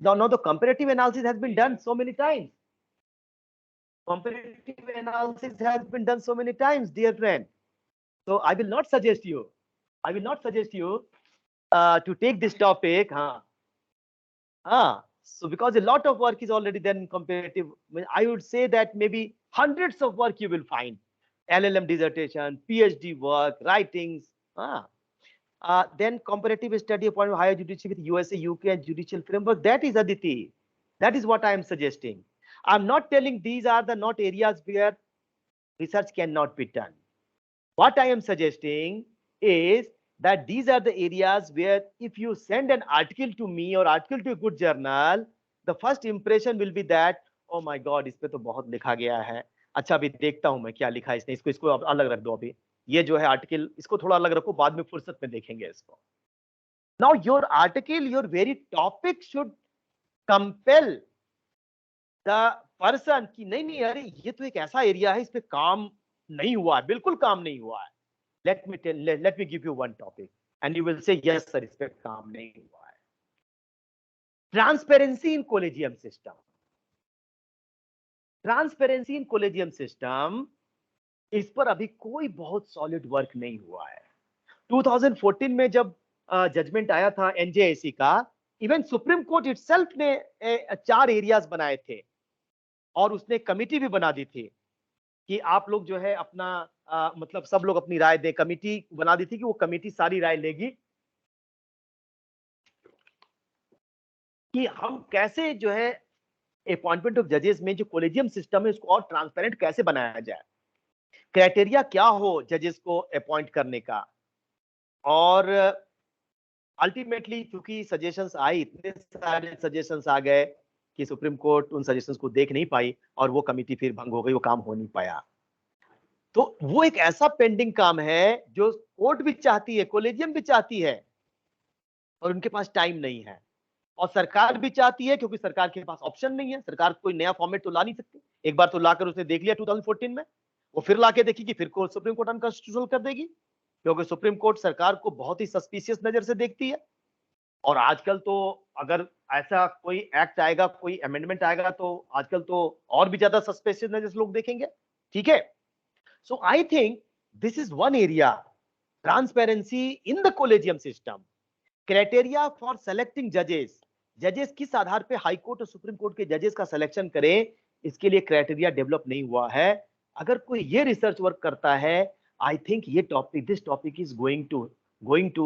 Now the comparative analysis has been done so many times. Comparative analysis has been done so many times, dear friend. So I will not suggest you. I will not suggest you to take this topic. So because a lot of work is already done in comparative, I would say that maybe hundreds of work you will find. LLM dissertation, PhD work, writings. Then comparative study upon higher judiciary with USA, UK and judicial framework. That is Aditi. That is what I am suggesting. I'm not telling these are the not areas where research cannot be done. What I am suggesting is that these are the areas where if you send an article to me or article to a good journal, the first impression will be that, oh my God, इस पे तो बहुत लिखा गया है. अच्छा अभी देखता हूं मैं क्या लिखा है इसने, इसको अलग रख दो अभी. ये जो है आर्टिकल, इसको थोड़ा अलग रखो, बाद में फुर्सत में देखेंगे इसको. Now your article, your very topic should compel the person कि नहीं अरे ये तो एक ऐसा एरिया है, इस पे काम नहीं हुआ है, बिल्कुल काम नहीं हुआ है. Let me give you one topic and you will say yes sir, इस पे काम नहीं हुआ है. Transparency in collegium system. Transparency in collegium system, इस पर अभी कोई बहुत सॉलिड वर्क नहीं हुआ है. 2014 में जब जजमेंट आया था एनजेएसी का, इवन सुप्रीम कोर्ट इटसेल्फ ने 4 एरियाज बनाए थे और उसने कमिटी भी बना दी थी कि आप लोग जो है अपना मतलब सब लोग अपनी राय दें. कमिटी बना दी थी कि वो कमिटी सारी राय लेगी कि हम कैसे जो है अपॉइंटमेंट ऑफ जजेस में जो कॉलेजियम सिस्टम है उसको और ट्रांसपेरेंट कैसे बनाया जाए, क्राइटेरिया क्या हो जजेस को अपॉइंट करने का. और अल्टीमेटली चूंकि सजेशंस आई, इतने सारे सजेशंस आ गए कि सुप्रीम कोर्ट उन सजेशंस को देख नहीं पाई और वो कमिटी फिर भंग हो गई, वो काम हो नहीं पाया. तो वो एक ऐसा पेंडिंग काम है जो कोर्ट भी चाहती है, कॉलेजियम भी चाहती है, और उनके पास टाइम नहीं है, और सरकार भी चाहती है क्योंकि सरकार के पास ऑप्शन नहीं है। सरकार कोई नया फॉर्मेट तो ला नहीं सकती। एक बार तो लाकर उसने देख लिया 2014 में, वो फिर लाके देखेगी, फिर को सुप्रीम कोर्ट अनकॉन्स्टिट्यूशनल कर देगी, क्योंकि सुप्रीम कोर्ट सरकार को बहुत ही सस्पिशियस नजर से देखती है। और आजकल तो अगर ऐसा कोई एक्ट आएगा, कोई अमेंडमेंट आएगा, तो आजकल तो और भी ज्यादा सस्पिशियस नजर से लोग देखेंगे। ठीक है, सो I think this is one area, transparency in the collegium system, criteria for selecting जजेस, जजेस किस आधार पे हाई कोर्ट और सुप्रीम कोर्ट के जजेस का सिलेक्शन करें, इसके लिए क्राइटेरिया डेवलप नहीं हुआ है। अगर कोई ये रिसर्च वर्क करता है, आई थिंक ये topic, this topic is going to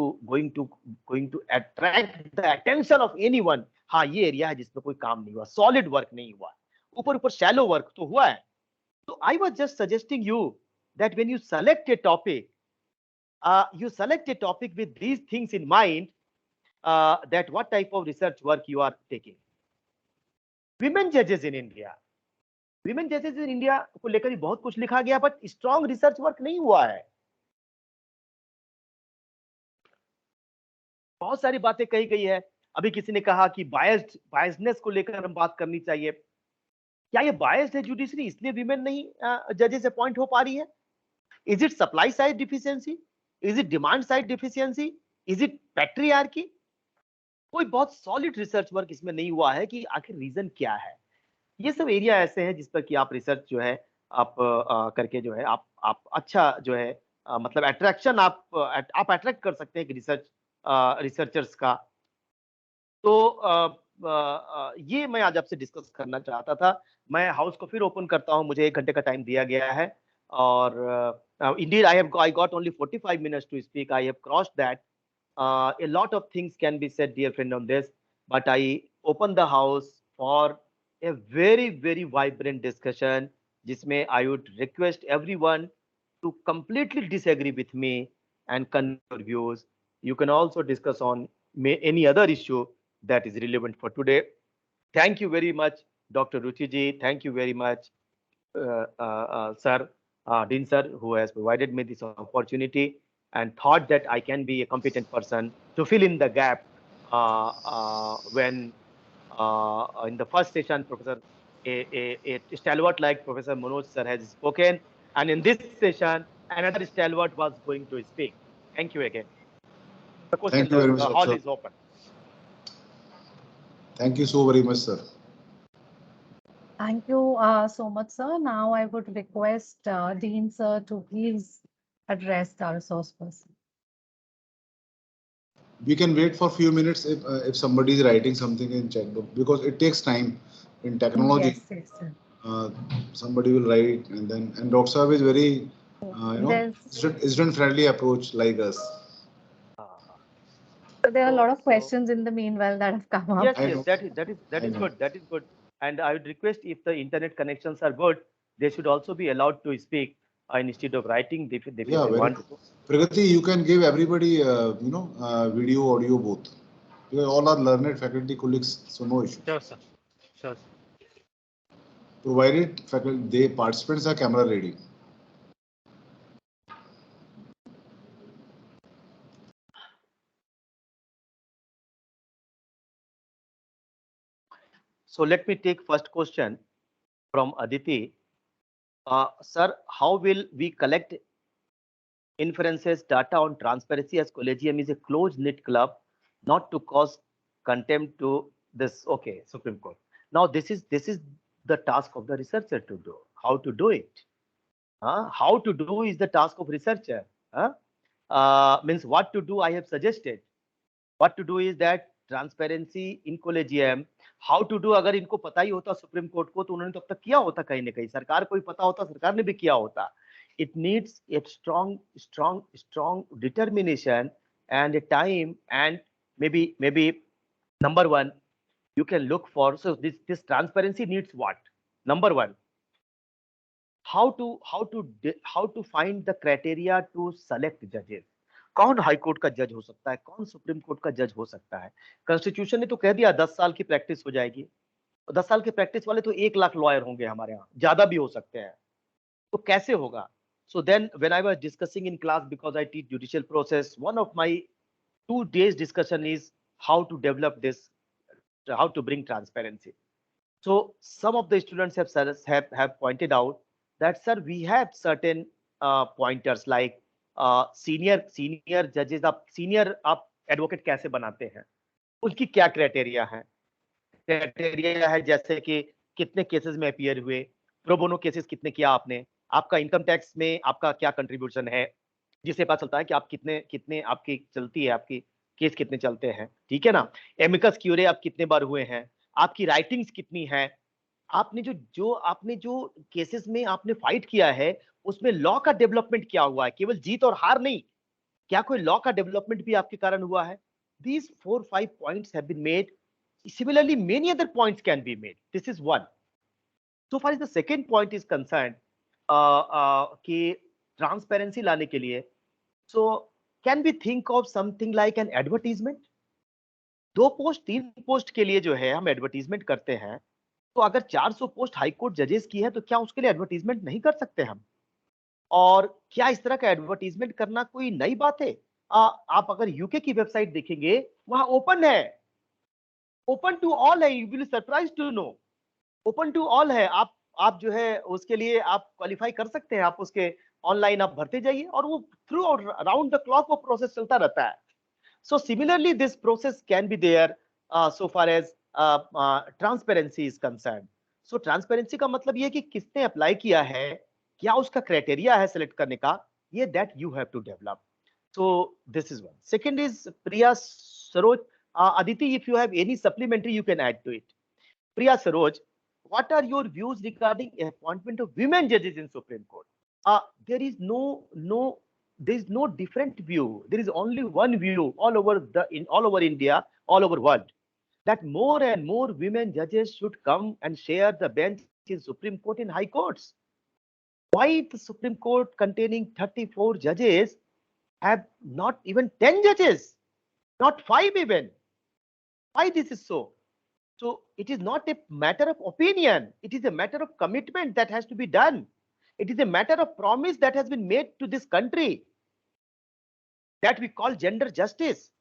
attract the attention of anyone। हाँ, ये एरिया है जिसमें कोई काम नहीं हुआ, सॉलिड वर्क नहीं हुआ, ऊपर ऊपर शैलो वर्क तो हुआ है। तो I was just suggesting you that when you select a topic, you select a topic with these things in mind, that what type of research work you are taking. Women judges in India, women judges in India को लेकर भी बहुत कुछ लिखा गया, but strong research work नहीं हुआ है। बहुत सारी बातें कही गई है। अभी किसी ने कहा कि बायसनेस को लेकर हम बात करनी चाहिए। क्या ये बायस्ड है जुडिशरी, इसलिए विमेन नहीं जजेस अपॉइंट हो पा रही है? Is it supply side deficiency, is it demand side deficiency, is it patriarchy? कोई बहुत सॉलिड रिसर्च वर्क इसमें नहीं हुआ है कि आखिर रीजन क्या है। ये सब एरिया ऐसे हैं जिस पर कि आप रिसर्च जो है आप करके जो है आप अच्छा जो है मतलब अट्रैक्शन आप अट्रैक्ट कर सकते हैं कि रिसर्चर्स का। तो ये मैं आज आपसे डिस्कस करना चाहता था। मैं हाउस को फिर ओपन करता हूं, मुझे 1 घंटे का टाइम दिया गया है, और indeed I got only 45 minutes to speak. I have crossed that. A lot of things can be said, dear friend, on this, but I open the house for a very, very vibrant discussion, जिसमें I would request everyone to completely disagree with me and convey your views. You can also discuss on any other issue that is relevant for today. Thank you very much, Dr. Ruchi ji. Thank you very much, sir, Dean sir, who has provided me this opportunity and thought that I can be a competent person to fill in the gap when in the first session, a stalwart like Professor Manoj sir has spoken, and in this session, another stalwart was going to speak. Thank you again. The question, Thank you very much, the hall sir. is open. Thank you so very much, sir. Thank you so much, sir. Now I would request Dean sir to please address the resource person. We can wait for a few minutes if somebody is writing something in chat book, because it takes time in technology. Yes, sir. Somebody will write, and Dr. Saab is very student friendly approach like us. So there are a lot of questions in the meanwhile that have come up. Yes, yes, that is good. That is good. And I would request, if the internet connections are good, they should also be allowed to speak instead of writing. If they want to. Pragati, you can give everybody, video, audio, both. Because all are learned faculty colleagues, so no issue. Sure, sir. Sure, sir. Provided faculty, participants are camera ready. So let me take first question from Aditi. Sir, how will we collect inferences data on transparency, as Collegium is a close-knit club, not to cause contempt to this? Okay, Supreme Court. Now this is the task of the researcher to do. How to do it? How to do is the task of researcher. Means what to do, I have suggested. What to do is that transparency in collegium, how to do, अगर इनको पता ही होता supreme court को तो उन्होंने तो अब तक किया होता, कहीं ना कहीं सरकार को भी पता होता, सरकार ने भी किया होता। It needs a strong determination and A time, and maybe number one, you can look for, so this transparency needs what? Number one, how to find the criteria to select judges. कौन high court का जज हो सकता है, कौन supreme court का जज हो सकता है? कॉन्स्टिट्यूशन ने तो कह दिया 10 साल की प्रैक्टिस हो जाएगी। 10 साल की प्रैक्टिस वाले तो 1 लाख लॉयर होंगे हमारे यहाँ, ज्यादा भी हो सकते हैं। तो कैसे होगा? So then when I was discussing in class, because I teach judicial process, one of my 2 days discussion is how to develop this, how to bring transparency. So some of the students have pointed out that, sir, we have certain pointers like senior judges, आप senior आप advocate कैसे बनाते हैं, उनकी क्या criteria है? Criteria है जैसे कि कितने केसेस में अपीयर हुए, प्रो बोनो केसेस कितने किया आपने, आपका इनकम टैक्स में आपका क्या कंट्रीब्यूशन है, जिससे पता चलता है कि आप कितने कितने आपकी चलती है, आपकी केस कितने चलते हैं, ठीक है ना? एमिकस क्यूरे आप कितने बार हुए हैं, आपकी राइटिंग्स कितनी है, आपने जो केसेस में आपने फाइट किया है उसमें लॉ का डेवलपमेंट क्या हुआ है, केवल जीत और हार नहीं, क्या कोई लॉ का डेवलपमेंट भी आपके कारण हुआ है? These 4-5 points have been made. Similarly, many other points can be made. This is one. So far as the second point is concerned, कि transparency लाने के लिए, so can we think of something like an advertisement? 2 post 3 post के लिए जो है हम advertisement करते हैं, तो अगर 400 पोस्ट हाई कोर्ट जजेस की है तो क्या उसके लिए एडवर्टीजमेंट नहीं कर सकते हम? और क्या इस तरह का एडवर्टीजमेंट करना कोई नई बात है? आप अगर यूके की वेबसाइट देखेंगे, वहां ओपन है, ओपन टू ऑल है, you will surprise to know, open to all है, आप जो है उसके लिए आप क्वालिफाई कर सकते हैं, आप उसके ऑनलाइन आप भरते जाइए और वो थ्रू अराउंड द क्लॉक वो प्रोसेस चलता रहता है. So similarly, this process can be there so far as transparency is concerned. So transparency का मतलब ये कि किसने अप्लाई किया है, क्या उसका क्राइटेरिया है सिलेक्ट करने का, ये that you have to develop. So this is one. Second is Priya Saroj. Aditi, if you have any supplementary, you can add to it. Priya Saroj, what are your views regarding appointment of women judges in Supreme Court? There is there is no different view. There is only one view all over India, all over world, that more and more women judges should come and share the bench in Supreme Court and High Courts. Why the Supreme Court containing 34 judges have not even 10 judges, not 5 even? Why this is so? So it is not a matter of opinion. It is a matter of commitment that has to be done. It is a matter of promise that has been made to this country, that we call gender justice.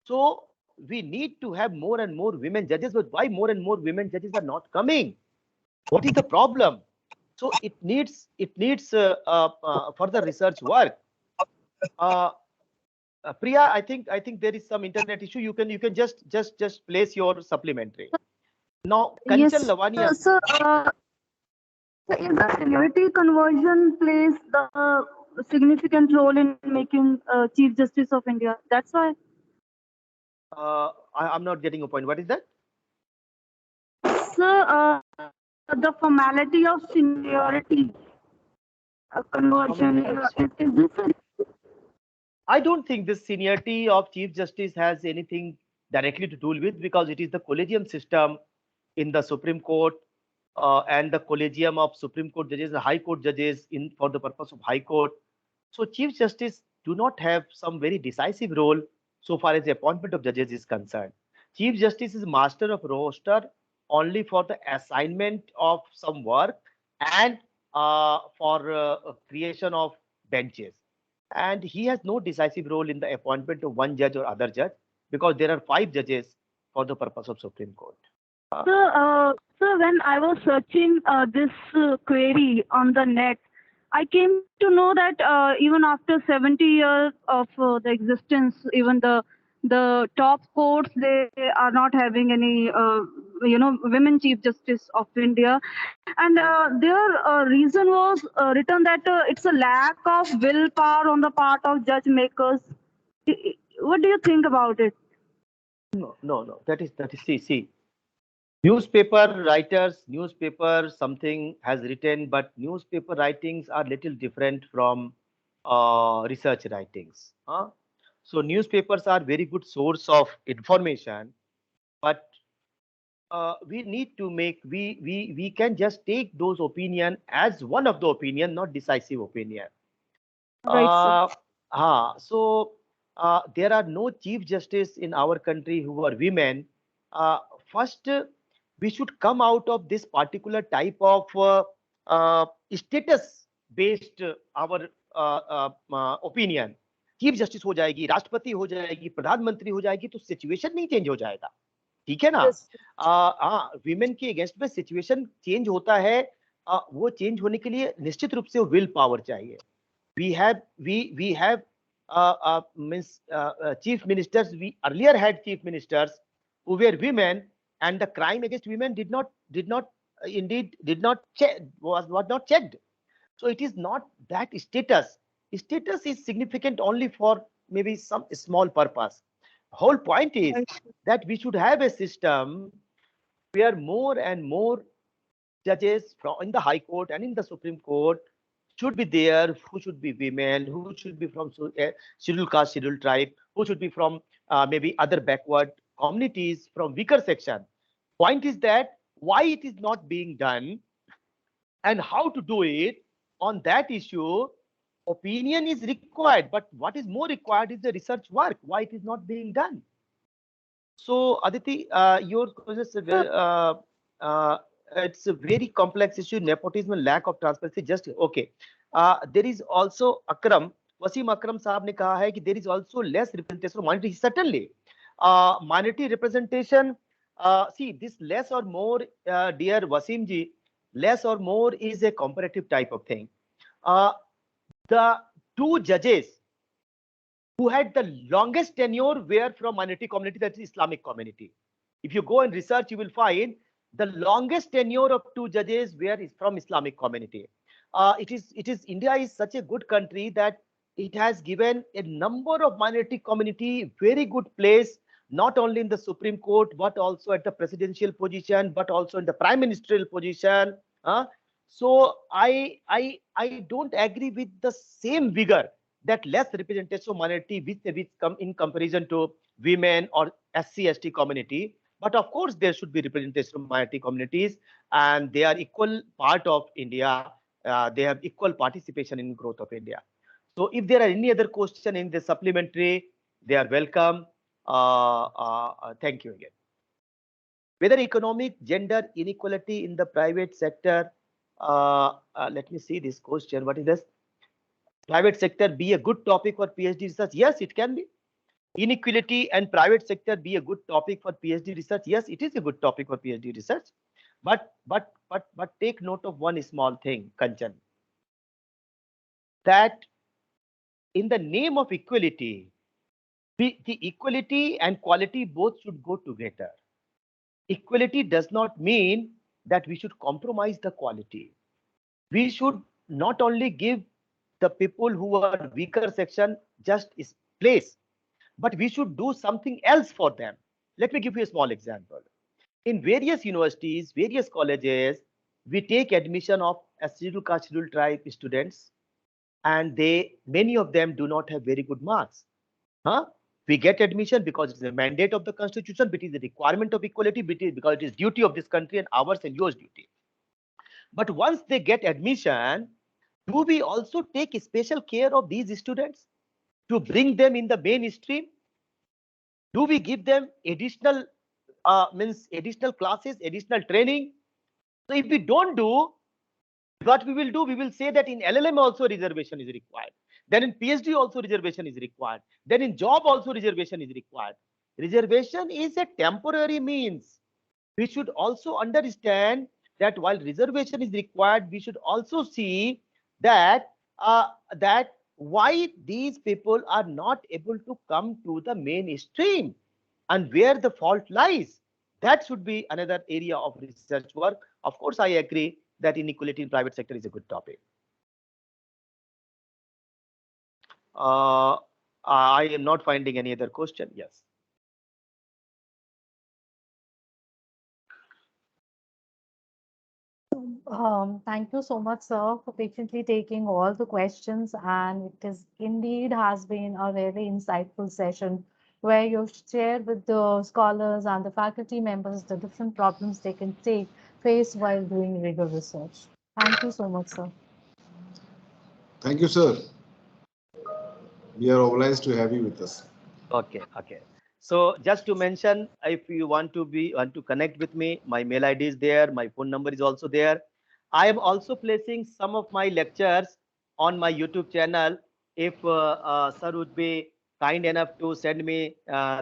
So we need to have more and more women judges, but why more and more women judges are not coming? What is the problem? So it needs further research work. Priya, I think there is some internet issue. You can just place your supplementary. Now, Yes, Kanchan Lavania. sir. Is the seniority conversion plays the significant role in making Chief Justice of India? That's why. I'm not getting a point. What is that? Sir, the formality of seniority conversion is this. I don't think this seniority of Chief Justice has anything directly to do with, because it is the collegium system in the Supreme Court and the collegium of Supreme Court judges, the High Court judges for the purpose of High Court. So Chief Justice do not have some very decisive role so far as the appointment of judges is concerned. Chief Justice is master of roster only for the assignment of some work and for creation of benches. And he has no decisive role in the appointment of one judge or other judge, because there are 5 judges for the purpose of Supreme Court. Sir, when I was searching this query on the net, I came to know that even after 70 years of the existence, even the top courts, they are not having any women Chief Justice of India, and their reason was written that it's a lack of willpower on the part of judge makers. What do you think about it? No. That is see. Newspaper writers, something has written, but newspaper writings are little different from research writings. So newspapers are very good source of information, but we need to make, we can just take those opinion as one of the opinion, not decisive opinion. Right, sir. So there are no Chief Justice in our country who are women. First, we should come out of this particular type of status based our opinion, chief justice हो जाएगी, राष्ट्रपति हो जाएगी, प्रधानमंत्री हो जाएगी, तो situation नहीं चेंज हो जाएगा, ठीक है ना? हाँ, विमेन के अगेंस्ट में सिचुएशन चेंज होता है, वो चेंज होने के लिए निश्चित रूप से विल पावर चाहिए. We have chief ministers. We earlier had chief ministers who were women, and the crime against women did not check, was not checked. So it is not that status. Status is significant only for maybe some small purpose. Whole point is that we should have a system where more and more judges from in the High Court and in the Supreme Court should be there, who should be women, who should be from scheduled caste, scheduled tribe, who should be from maybe other backward communities, from weaker section. Point is that why it is not being done and how to do it, on that issue, opinion is required. But what is more required is the research work, why it is not being done. So Aditi, your question, it's a very complex issue, nepotism and lack of transparency. Just okay. There is also Akram, Wasim Akram Saab ne kaha hai ki there is also less representation of minority. Certainly, minority representation. See, this less or more, dear Wasim ji, less or more is a comparative type of thing. The two judges who had the longest tenure were from minority community, that is Islamic community. If you go and research, you will find the longest tenure of two judges were from Islamic community. India is such a good country that it has given a number of minority community very good place, not only in the Supreme Court, but also at the presidential position, but also in the prime ministerial position. So I don't agree with the same vigor that less representation of minority which come in comparison to women or SC/ST community. But of course, there should be representation of minority communities, and they are equal part of India. They have equal participation in growth of India. So if there are any other question in the supplementary, they are welcome. Thank you again. Whether economic gender inequality in the private sector, let me see this question. What is this? Private sector be a good topic for PhD research? Yes, it can be. Inequality and private sector be a good topic for PhD research? Yes, it is a good topic for PhD research. But take note of one small thing, Kanchan, that in the name of equality, the equality and quality both should go together. Equality does not mean that we should compromise the quality. We should not only give the people who are weaker section just place, but we should do something else for them. Let me give you a small example. In various universities, various colleges, we take admission of scheduled caste, scheduled tribe students, and many of them do not have very good marks. We get admission because it's a mandate of the Constitution, but it is a requirement of equality, because it is duty of this country and ours and yours duty. But once they get admission, do we also take special care of these students to bring them in the mainstream? Do we give them additional additional classes, additional training? So if we don't do, what we will do, we will say that in LLM also reservation is required. Then in PhD also reservation is required. Then in job also reservation is required. Reservation is a temporary means. We should also understand that while reservation is required, we should also see that why these people are not able to come to the mainstream and where the fault lies. That should be another area of research work. Of course, I agree that inequality in private sector is a good topic. I am not finding any other question. Yes. Thank you so much, sir, for patiently taking all the questions. And it is indeed has been a very insightful session where you've shared with the scholars and the faculty members the different problems they can face while doing rigor research. Thank you so much, sir. Thank you, sir. We are obliged to have you with us. Okay. So just to mention, if you want to connect with me, my mail ID is there, my phone number is also there. I am also placing some of my lectures on my YouTube channel. If sir would be kind enough to send me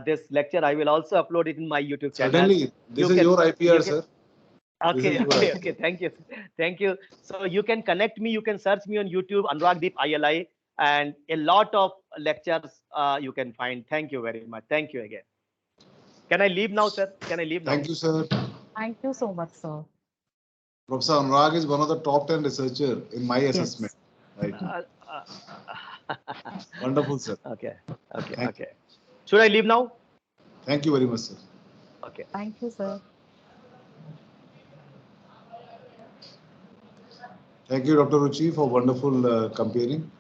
this lecture, I will also upload it in my YouTube channel. Certainly, this You is can- your you IPR, can- sir. This is Okay, your okay, IPR. okay. Thank you, thank you. So you can connect me. You can search me on YouTube, Anurag Deep ILI, and a lot of lectures you can find. Thank you very much. Thank you again. Can I leave now, sir? Can I leave now? Thank you, sir. Thank you so much, sir. Professor Anurag is one of the top 10 researcher in my assessment right now. Wonderful, sir. Okay, okay, Thank okay. Should I leave now? Thank you very much, sir. Okay. Thank you, sir. Thank you, Dr. Ruchi, for wonderful comparing.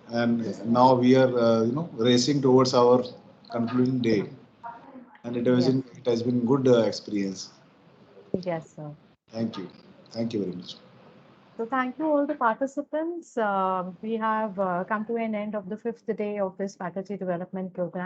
And now we are, racing towards our concluding day. And it has been good experience. Yes, sir. Thank you. Thank you very much. So thank you all the participants. We have come to an end of the 5th day of this faculty development program.